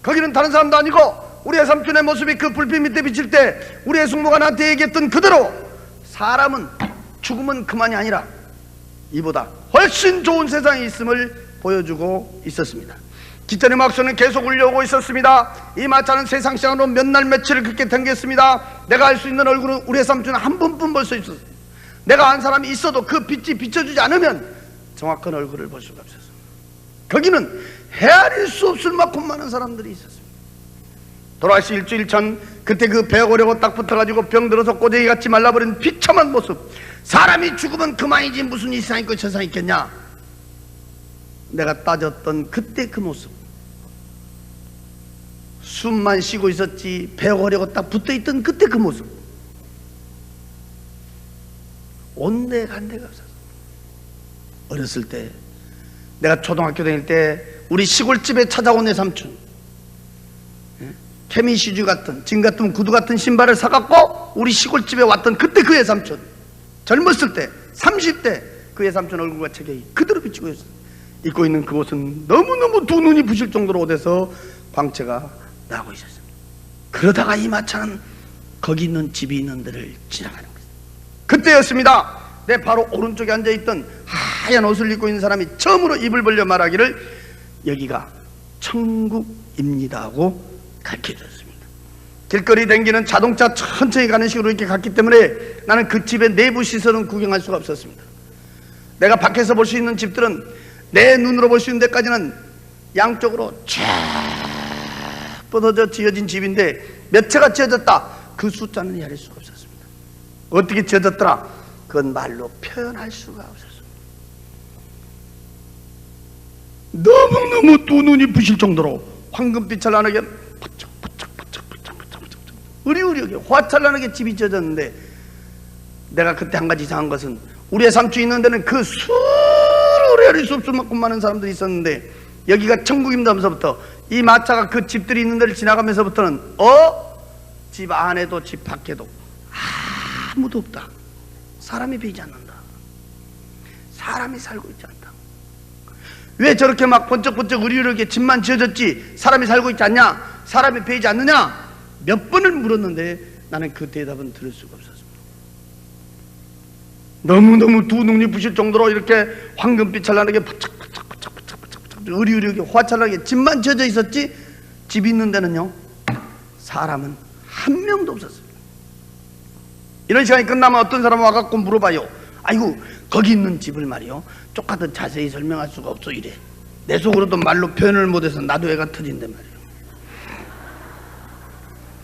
거기는 다른 사람도 아니고 우리의 삼촌의 모습이 그 불빛 밑에 비칠 때 우리의 숙모가 나한테 얘기했던 그대로 사람은 죽으면 그만이 아니라 이보다 훨씬 좋은 세상이 있음을 보여주고 있었습니다. 기천의 막소는 계속 울려오고 있었습니다. 이 마차는 세상 시간으로 몇 날 며칠을 그렇게 댕겼습니다. 내가 알 수 있는 얼굴은 우리 삼촌은 한 번뿐 볼 수 있었어요. 내가 안 사람이 있어도 그 빛이 비춰주지 않으면 정확한 얼굴을 볼 수가 없었어요. 거기는 헤아릴 수 없을 만큼 많은 사람들이 있었습니다. 돌아가시 일주일 전 그때 그 배 오려고 딱 붙어가지고 병들어서 꼬쟁이같이 말라버린 비참한 모습, 사람이 죽으면 그만이지 무슨 이 세상 있고 저 세상 있겠냐, 내가 따졌던 그때 그 모습, 숨만 쉬고 있었지 배 오려고 딱 붙어있던 그때 그 모습, 온데간데가 없었어. 어렸을 때 내가 초등학교 다닐 때 우리 시골집에 찾아온 내 삼촌, 케미시주 같은 진 같은 구두 같은 신발을 사갖고 우리 시골집에 왔던 그때 그 애삼촌, 젊었을 때 30대 그 애삼촌 얼굴과 체격이 그대로 비치고 있었어요. 입고 있는 그곳은 너무너무 두 눈이 부실 정도로 오대서 광채가 나고 있었습니다. 그러다가 이 마차는 거기 있는 집이 있는 데를 지나가는 거예요. 그때였습니다. 내 바로 오른쪽에 앉아있던 하얀 옷을 입고 있는 사람이 처음으로 입을 벌려 말하기를 여기가 천국입니다 하고 가르쳐줬습니다. 길거리 댕기는 자동차 천천히 가는 식으로 이렇게 갔기 때문에 나는 그 집의 내부 시설은 구경할 수가 없었습니다. 내가 밖에서 볼 수 있는 집들은 내 눈으로 볼 수 있는 데까지는 양쪽으로 쫙 뻗어져 지어진 집인데 몇 채가 지어졌다, 그 숫자는 헤아릴 수가 없었습니다. 어떻게 지어졌더라, 그건 말로 표현할 수가 없었습니다. 너무너무 두 눈이 부실 정도로 황금빛 찬란하게 으리으리하게 화찬란하게 집이 지어졌는데, 내가 그때 한 가지 이상한 것은 우리의 삼촌이 있는 데는 그 수를 헤아릴 수 없을 만큼 많은 사람들이 있었는데 여기가 천국입니다 하면서부터 이 마차가 그 집들이 있는 데를 지나가면서부터는 집 안에도 집 밖에도 아무도 없다. 사람이 보이지 않는다. 사람이 살고 있지 않다. 왜 저렇게 막 번쩍번쩍 으리으리하게 집만 지어졌지 사람이 살고 있지 않냐, 사람이 보이지 않느냐 몇 번을 물었는데 나는 그 대답은 들을 수가 없었습니다. 너무너무 두 눈이 부실 정도로 이렇게 황금빛 찬란하게 으리으리하게 화찬하게 집만 지어져 있었지 집 있는 데는요 사람은 한 명도 없었습니다. 이런 시간이 끝나면 어떤 사람 와갖고 물어봐요. 아이고 거기 있는 집을 말이요 똑같은 자세히 설명할 수가 없어 이래. 내 속으로도 말로 표현을 못해서 나도 애가 터진단 말이에요.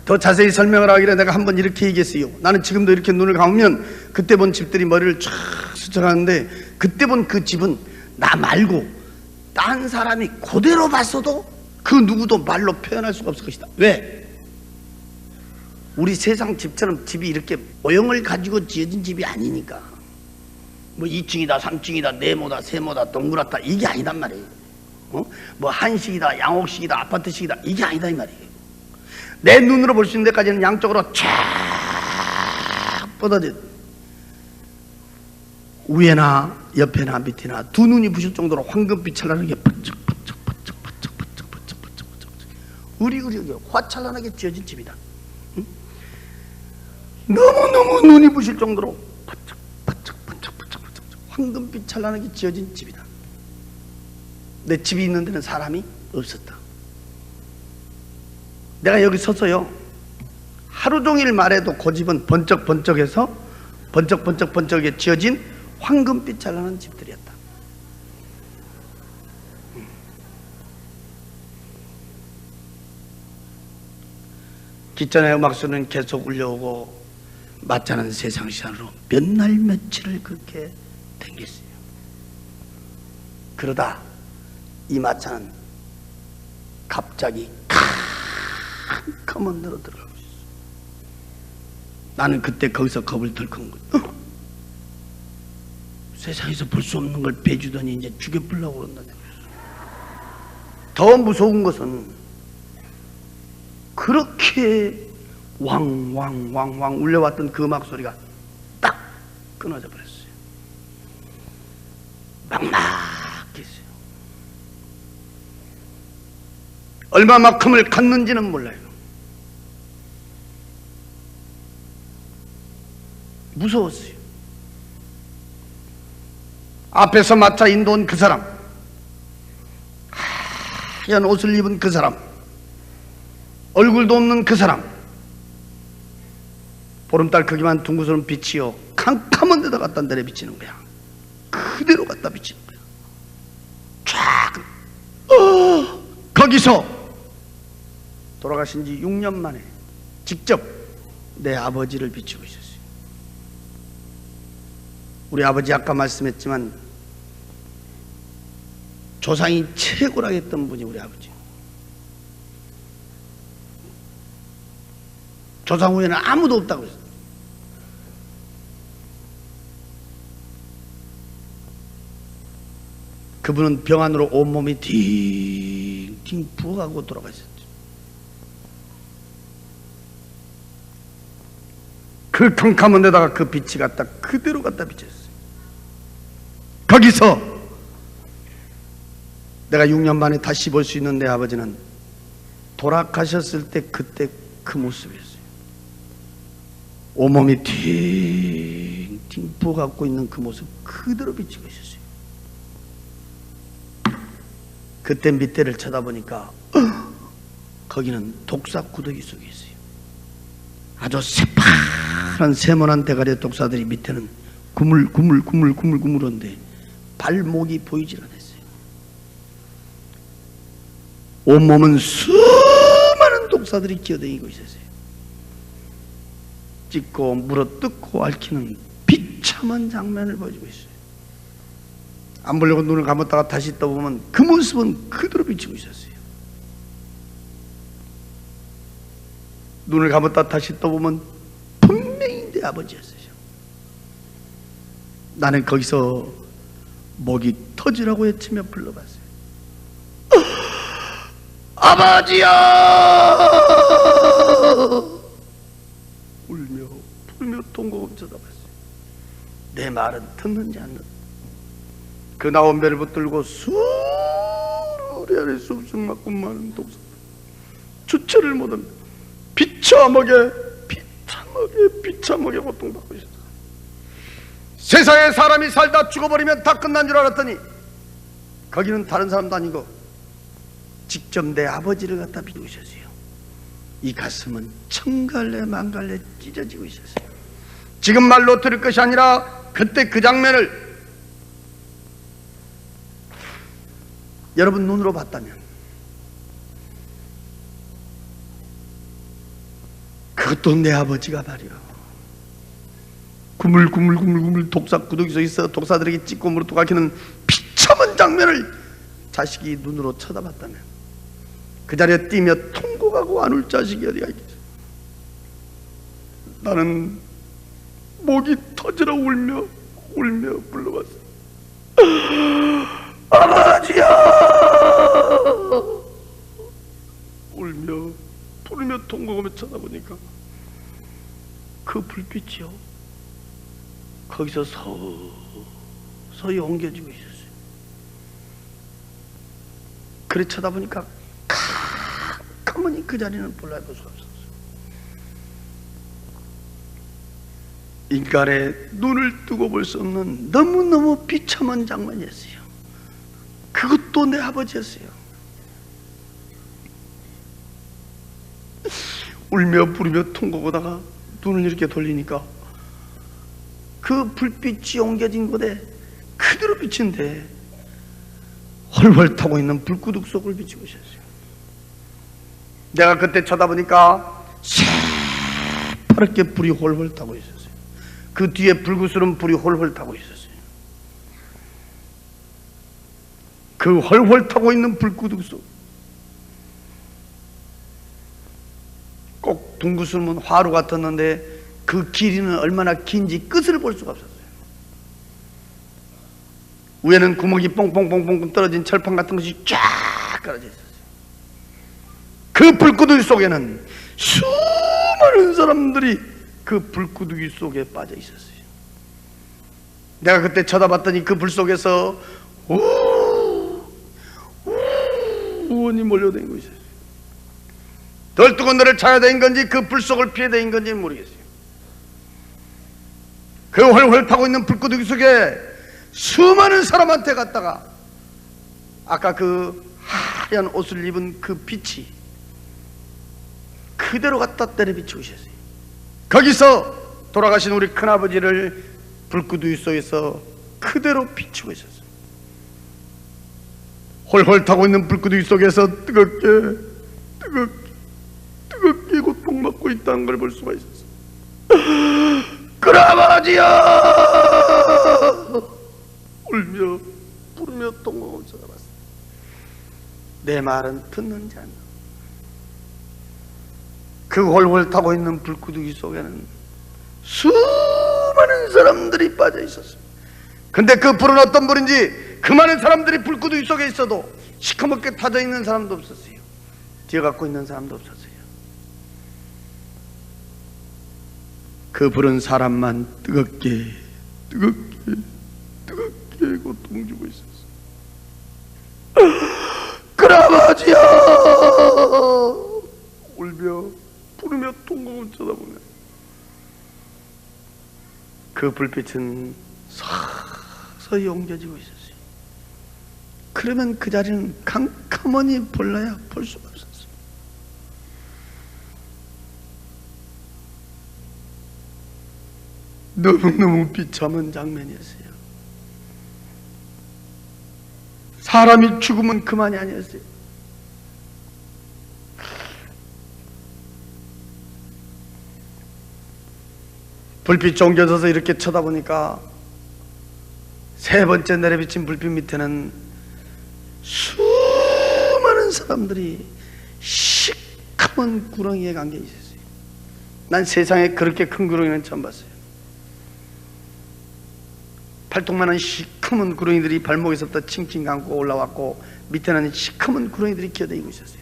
더 자세히 설명을 하기를 내가 한번 이렇게 얘기했어요. 나는 지금도 이렇게 눈을 감으면 그때 본 집들이 머리를 쫙 스쳐가는데 그때 본 그 집은 나 말고 딴 사람이 그대로 봤어도 그 누구도 말로 표현할 수가 없을 것이다. 왜? 우리 세상 집처럼 집이 이렇게 모형을 가지고 지어진 집이 아니니까. 뭐 2층이다 3층이다 네모다 세모다 동그랗다 이게 아니단 말이에요. 뭐 한식이다 양옥식이다 아파트식이다 이게 아니다 이 말이에요. 내 눈으로 볼 수 있는 데까지는 양쪽으로 쫙 뻗어져 위에나 옆에나 밑에나 두 눈이 부실 정도로 황금빛 찬란하게 으리으리하게 화찬란하게 지어진 집이다. 응? 너무너무 눈이 부실 정도로 황금빛 찬란하게 지어진 집이다. 내 집이 있는 데는 사람이 없었다. 내가 여기 서서요 하루 종일 말해도 그 집은 번쩍번쩍해서 번쩍번쩍번쩍하게 지어진 황금빛 찬란한 집들이었다. 기천의 음악소리는 계속 울려오고 마차는 세상 시간으로 몇 날 며칠을 그렇게 댕겼어요. 그러다 이 마차는 갑자기 캄캄한 데로 들어가고 있어. 나는 그때 거기서 겁을 덜컥 거야. 세상에서 볼 수 없는 걸 배주더니 이제 죽여보려고 그런다냐. 더 무서운 것은 그렇게 왕왕왕왕 울려왔던 그 음악 소리가 딱 끊어져 버렸어요. 막막했어요. 얼마만큼을 갔는지는 몰라요. 무서웠어요. 앞에서 마차 인도온 그 사람, 하얀 옷을 입은 그 사람, 얼굴도 없는 그 사람, 보름달 크기만 둥그스런 빛이요 캄캄한 데다 갖다 내려 비치는 거야. 그대로 갖다 비치는 거야. 쫙. 거기서 돌아가신 지 6년 만에 직접 내 아버지를 비추고 있었어요. 우리 아버지 아까 말씀했지만 조상이 최고라고 했던 분이 우리 아버지. 조상 후에는 아무도 없다고 했어요. 그분은 병안으로 온몸이 팅팅 부어가고 돌아가셨죠. 그 캄캄한 데다가 그 빛이 갖다 그대로 갖다 비쳤어요. 거기서 내가 6년 만에 다시 볼 수 있는 내 아버지는 돌아가셨을 때 그때 그 모습이었어요. 온몸이 팅팅 부어갖고 있는 그 모습 그대로 비치고 있었어요. 그때 밑에를 쳐다보니까 거기는 독사 구더기 속에 있어요. 아주 새파란 세모난 대가리의 독사들이 밑에는 구물구물한데 발목이 보이질 않았어요. 온몸은 수많은 독사들이 기어다니고 있었어요. 찢고 물어뜯고 앓히는 비참한 장면을 보여주고 있어요. 안 보려고 눈을 감았다가 다시 떠보면 그 모습은 그대로 비치고 있었어요. 눈을 감았다 다시 떠보면 분명히 내 아버지였어요. 나는 거기서 목이 터지라고 외치며 불러봤어요. 아버지야! 울며 불며 통곡을 쳐다봤어요. 내 말은 듣는지 안 듣는지. 그 나온 배를 붙들고 수리 아래 쑥쑥 맞고 많은 독사 주체를 못하며 비참하게 고통받고 있었다. 세상에 사람이 살다 죽어버리면 다 끝난 줄 알았더니 거기는 다른 사람도 아니고 직접 내 아버지를 갖다 비우고 있었어요. 이 가슴은 천갈래 만갈래 찢어지고 있었어요. 지금 말로 들을 것이 아니라 그때 그 장면을 여러분 눈으로 봤다면 그것도 내 아버지가 말이야. 구물구물 독사 구더기 속에 있어 독사들에게 찢고 물어뜯고 앓히는 비참한 장면을 자식이 눈으로 쳐다봤다면 그 자리에 뛰며 통곡하고 안 울 자식이 어디가 있겠어. 나는 목이 터지러 울며 불러봤어. 아버지야! 울며 부르며 통곡하며 쳐다보니까 그 불빛이요 거기서 서서히 옮겨지고 있었어요. 그래 쳐다보니까 가만히 그 자리는 볼라볼 수가 없었어요. 인간의 눈을 뜨고 볼 수 없는 너무너무 비참한 장면이었어요. 그것도 내 아버지였어요. 울며 부르며 통곡하다가 눈을 이렇게 돌리니까 그 불빛이 옮겨진 곳에 그대로 비친데 헐헐 타고 있는 불구둑 속을 비치고 있었어요. 내가 그때 쳐다보니까 새파랗게 불이 헐헐 타고 있었어요. 그 뒤에 불구스러운 불이 헐헐 타고 있었어요. 그 헐헐 타고 있는 불구둑 속 꼭 둥그스름은 화로 같았는데 그 길이는 얼마나 긴지 끝을 볼 수가 없었어요. 위에는 구멍이 뽕뽕뽕뽕 떨어진 철판 같은 것이 쫙 깔아져 있었어요. 그 불구덩이 속에는 수많은 사람들이 그 불구덩이 속에 빠져 있었어요. 내가 그때 쳐다봤더니 그 불 속에서 우원이 몰려다니고 있었어요. 덜 뜨거운 데를 찾아다닌 건지 그 불 속을 피해다닌 건지 모르겠어요. 그 훨훨 타고 있는 불구덩이 속에 수많은 사람한테 갔다가 아까 그 하얀 옷을 입은 그 빛이 그대로 갖다 때려 비추고 있었어요. 거기서 돌아가신 우리 큰아버지를 불구덩이 속에서 그대로 비추고 있었어요. 훨훨 타고 있는 불구덩이 속에서 뜨겁게 고통받고 있다는 걸 볼 수가 있었어요. 큰아버지여, 울며 부르며 통곡을 쳐다봤어요. 내 말은 듣는지 않나. 그 훨훨 타고 있는 불구덩이 속에는 수많은 사람들이 빠져 있었어요. 근데 그 불은 어떤 불인지 그 많은 사람들이 불구덩이 속에 있어도 시커멓게 타져 있는 사람도 없었어요. 뛰어갖고 있는 사람도 없었어요. 그 불은 사람만 뜨겁게 고통 주고 있었어요. 큰아버지야, 울며 부르며 통곡을 쳐다보며 그 불빛은 서서히 옮겨지고 있었어요. 그러면 그 자리는 캄캄하니 볼라야 볼 수가 없었어요. 너무너무 비참한 장면이었어요. 사람이 죽으면 그만이 아니었어요. 불빛이 옮겨져서 이렇게 쳐다보니까 세 번째 내려비친 불빛 밑에는 수많은 사람들이 시커먼 구렁이에 감겨 있었어요. 난 세상에 그렇게 큰 구렁이는 처음 봤어요. 팔뚝만한 시커먼 구렁이들이 발목에서부터 칭칭 감고 올라왔고 밑에는 시커먼 구렁이들이 기어다니고 있었어요.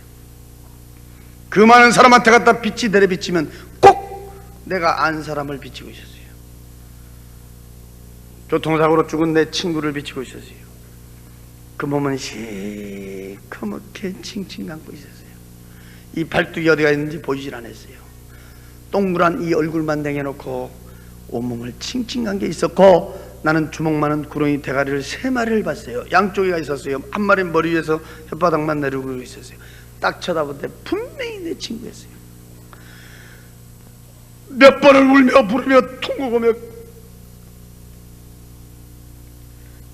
그 많은 사람한테 갖다 빛이 내려비치면 꼭 내가 안 사람을 비치고 있었어요. 교통사고로 죽은 내 친구를 비치고 있었어요. 그 몸은 시커멓게 칭칭 감고 있었어요. 이 팔뚝이 어디가 있는지 보이질 않았어요. 동그란 이 얼굴만 내려놓고 온몸을 칭칭 감겨 있었고, 나는 주먹만한 구렁이 대가리를 3마리를 봤어요. 양쪽에가 있었어요. 한 마리는 머리 위에서 혓바닥만 내리고 있었어요. 딱 쳐다볼 때 분명히 내 친구였어요. 몇 번을 울며 부르며 통곡하며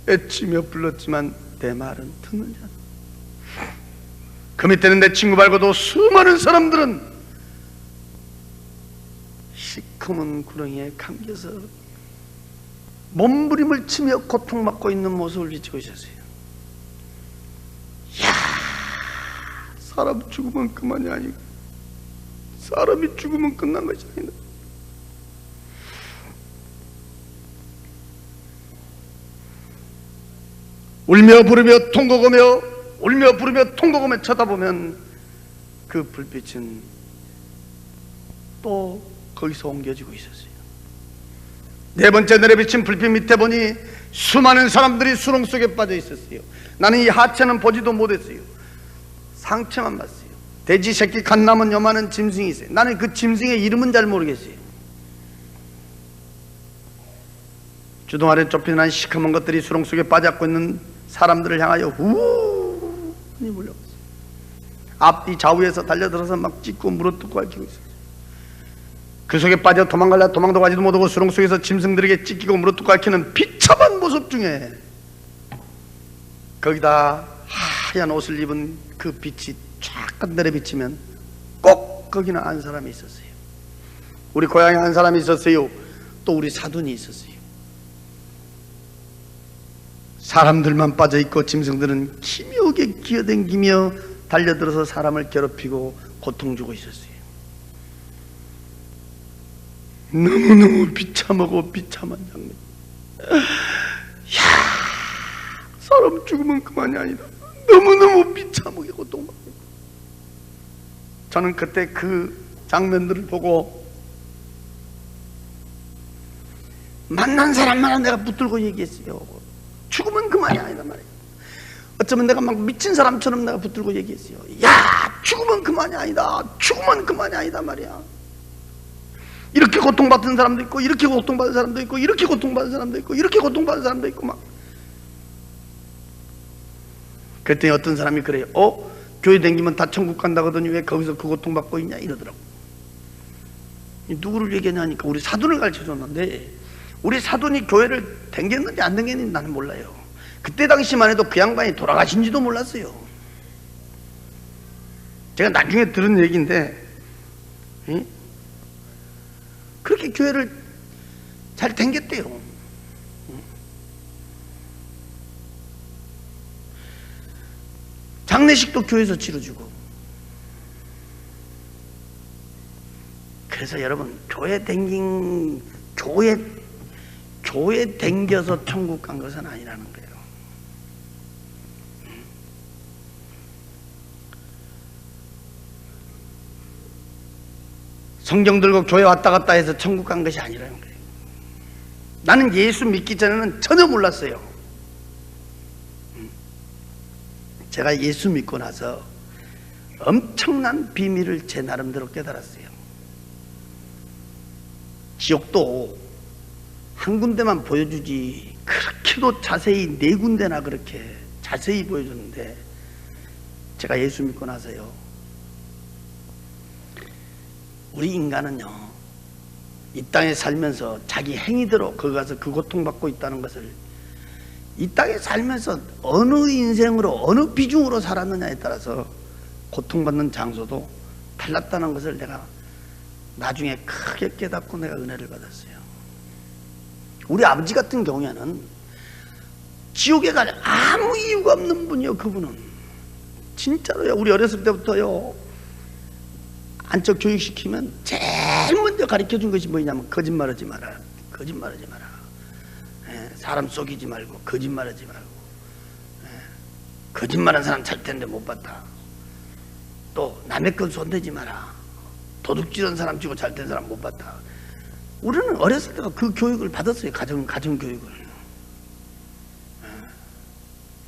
애치며 불렀지만 내 말은 듣는지 않아. 그 밑에는 내 친구 말고도 수많은 사람들은 시커먼 구렁이에 감겨서 몸부림을 치며 고통받고 있는 모습을 비추고 있었어요. 이야, 사람 죽으면 그만이 아니고 사람이 죽으면 끝난 것이 아니다. 울며 부르며 통곡하며 울며 부르며 통곡하며 쳐다보면 그 불빛은 또 거기서 옮겨지고 있었어요. 네 번째 내려비친 불빛 밑에 보니 수많은 사람들이 수렁 속에 빠져 있었어요. 나는 이 하체는 보지도 못했어요. 상체만 봤어요. 돼지 새끼 갓 남은 요만한 짐승이 있어요. 나는 그 짐승의 이름은 잘 모르겠어요. 주둥 아래 좁힌 시커먼 것들이 수렁 속에 빠져있고 있는 사람들을 향하여 후니 몰려왔어요. 앞뒤 좌우에서 달려들어서 막 찢고 물어뜯고 앓히고 있어요. 그 속에 빠져 도망갈라 도망도 가지도 못하고 수렁 속에서 짐승들에게 찢기고 물어뜯고 앓히는 비참한 모습 중에 거기다 하얀 옷을 입은 그 빛이 쫙 내려비치면 꼭 거기는 한 사람이 있었어요. 우리 고향에 한 사람이 있었어요. 또 우리 사돈이 있었어요. 사람들만 빠져있고 짐승들은 기묘하게 기어댕기며 달려들어서 사람을 괴롭히고 고통 주고 있었어요. 너무너무 비참하고 비참한 장면. 이야, 사람 죽으면 그만이 아니다. 너무너무 비참하게 고통받고. 저는 그때 그 장면들을 보고 만난 사람마다 내가 붙들고 얘기했어요. 죽으면 그만이 아니다 말이야. 어쩌면 내가 막 미친 사람처럼 내가 붙들고 얘기했어요. 야, 죽으면 그만이 아니다. 죽으면 그만이 아니다 말이야. 이렇게 고통받은 사람도 있고, 이렇게 고통받은 사람도 있고, 이렇게 고통받은 사람도 있고, 이렇게 고통받은 사람도 있고 막. 그랬더니 어떤 사람이 그래요. 교회 다니면 다 천국 간다거든요. 왜 거기서 그 고통받고 있냐 이러더라고. 누구를 얘기하냐니까 우리 사돈을 가르쳐줬는데, 우리 사돈이 교회를 다녔는지 안 다녔는지 나는 몰라요. 그때 당시만 해도 그 양반이 돌아가신지도 몰랐어요. 제가 나중에 들은 얘기인데, 그렇게 교회를 잘 다녔대요. 장례식도 교회에서 치러주고. 그래서 여러분, 교회 댕겨서 천국 간 것은 아니라는 거예요. 성경 들고 교회 왔다 갔다 해서 천국 간 것이 아니라는 거예요. 나는 예수 믿기 전에는 전혀 몰랐어요. 제가 예수 믿고 나서 엄청난 비밀을 제 나름대로 깨달았어요. 지옥도 한 군데만 보여주지 그렇게도 자세히 4군데나 그렇게 자세히 보여줬는데, 제가 예수 믿고 나서요, 우리 인간은요, 이 땅에 살면서 자기 행위대로 거기 가서 그 고통받고 있다는 것을, 이 땅에 살면서 어느 인생으로 어느 비중으로 살았느냐에 따라서 고통받는 장소도 달랐다는 것을 내가 나중에 크게 깨닫고 내가 은혜를 받았어요. 우리 아버지 같은 경우에는 지옥에 갈 아무 이유가 없는 분이요. 그분은 진짜로요. 우리 어렸을 때부터요, 안쪽 교육시키면 제일 먼저 가르쳐준 것이 뭐냐면 거짓말하지 마라, 거짓말하지 마라, 사람 속이지 말고 거짓말하지 말고, 거짓말한 사람 잘 텐데 못 봤다. 또 남의 것 손대지 마라, 도둑질한 사람 치고 잘 된 사람 못 봤다. 우리는 어렸을 때가 그 교육을 받았어요. 가정 교육을.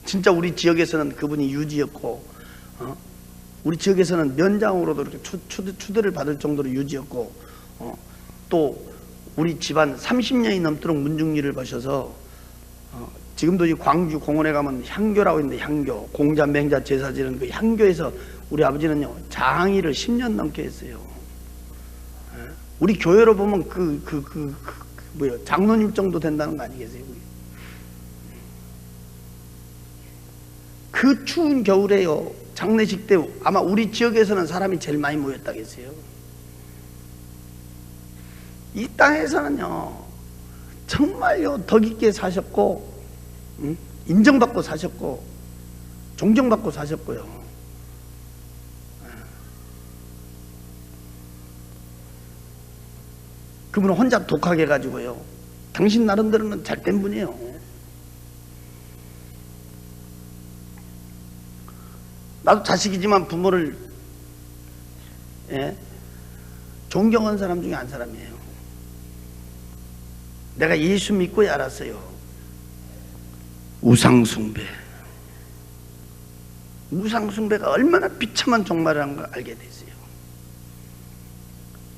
진짜 우리 지역에서는 그분이 유지였고, 우리 지역에서는 면장으로도 이렇게 추대를 받을 정도로 유지였고, 또 우리 집안 30년이 넘도록 문중리를 보셔서, 지금도 이 광주 공원에 가면 향교라고 있는데, 향교 공자 맹자 제사 지는 그 향교에서 우리 아버지는요 장의를 10년 넘게 했어요. 우리 교회로 보면 뭐야, 장로님 정도 된다는 거 아니겠어요? 그 추운 겨울에요, 장례식 때 아마 우리 지역에서는 사람이 제일 많이 모였다겠어요. 이 땅에서는요 정말요 덕 있게 사셨고, 인정받고 사셨고, 존경받고 사셨고요. 그분은 혼자 독하게 해가지고요, 당신 나름대로는 잘된 분이에요. 나도 자식이지만 부모를 존경하는 사람 중에 한 사람이에요. 내가 예수 믿고야 알았어요. 우상숭배가 얼마나 비참한 종말이라는 걸 알게 됐어요.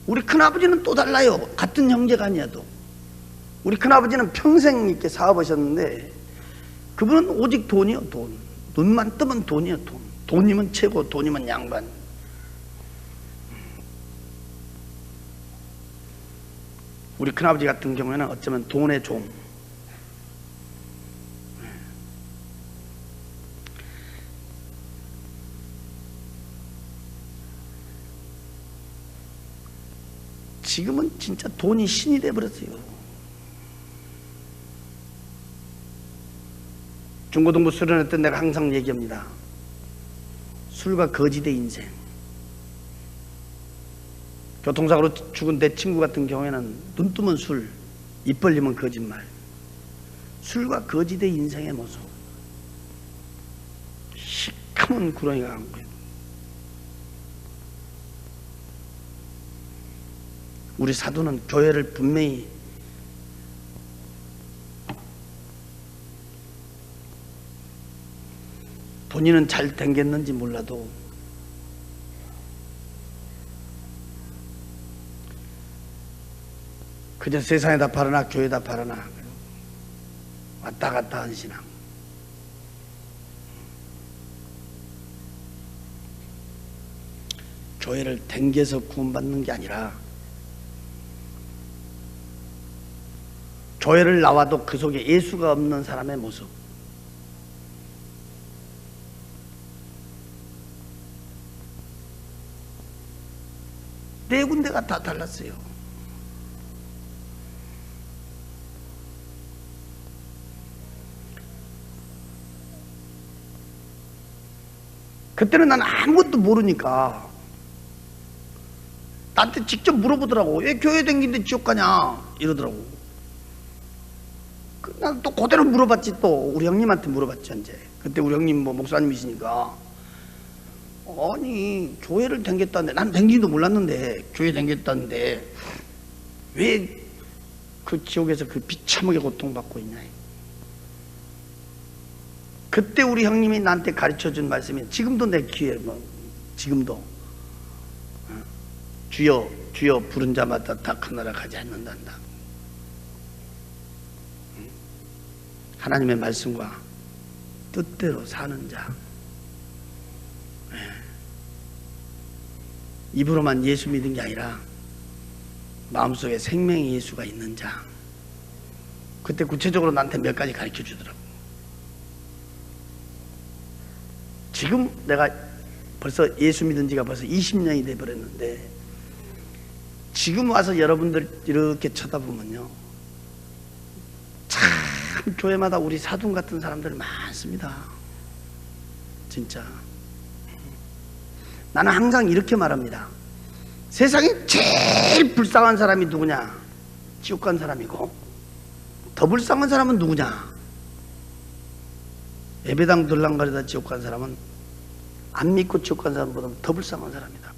우리 큰아버지는 또 달라요. 같은 형제가 아니어도. 우리 큰아버지는 평생 이렇게 사업하셨는데, 그분은 오직 돈이요, 돈. 눈만 뜨면 돈이요, 돈. 돈이면 최고, 돈이면 양반. 우리 큰아버지 같은 경우에는 어쩌면 돈의 종. 지금은 진짜 돈이 신이 돼버렸어요. 중고등부 수련회 때 내가 항상 얘기합니다. 술과 거지대 인생. 교통사고로 죽은 내 친구 같은 경우에는 눈 뜨면 술, 입 벌리면 거짓말. 술과 거지대 인생의 모습. 시커먼 구렁이가 간 거예요. 우리 사도는 교회를 분명히 본인은 잘 댕겼는지 몰라도 그저 세상에다 팔아나 교회에다 팔아나 왔다 갔다 하는 신앙. 교회를 댕겨서 구원받는 게 아니라 교회를 나와도 그 속에 예수가 없는 사람의 모습. 네 군데가 다 달랐어요. 그때는 난 아무것도 모르니까 나한테 직접 물어보더라고. 왜 교회 댕기는데 지옥 가냐 이러더라고. 난 또 그대로 물어봤지. 또 우리 형님한테 물어봤지. 이제 그때 우리 형님 뭐 목사님이시니까 아니 교회를 댕겼다는데 난 댕기지도 몰랐는데 교회 댕겼다는데 왜 그 지옥에서 그 비참하게 고통받고 있냐. 그때 우리 형님이 나한테 가르쳐준 말씀이 지금도 내 귀에 뭐 지금도 주여 주여 부른 자마다 다 그 나라 가지 않는단다. 하나님의 말씀과 뜻대로 사는 자. 입으로만 예수 믿은 게 아니라 마음속에 생명의 예수가 있는 자. 그때 구체적으로 나한테 몇 가지 가르쳐 주더라고. 지금 내가 벌써 예수 믿은 지가 벌써 20년이 돼 버렸는데 지금 와서 여러분들 이렇게 쳐다보면요 참 교회마다 우리 사돈 같은 사람들 많습니다. 진짜. 나는 항상 이렇게 말합니다. 세상에 제일 불쌍한 사람이 누구냐? 지옥 간 사람이고 더 불쌍한 사람은 누구냐? 예배당 들랑거리다 지옥 간 사람은 안 믿고 지옥 간 사람보다 더 불쌍한 사람이다.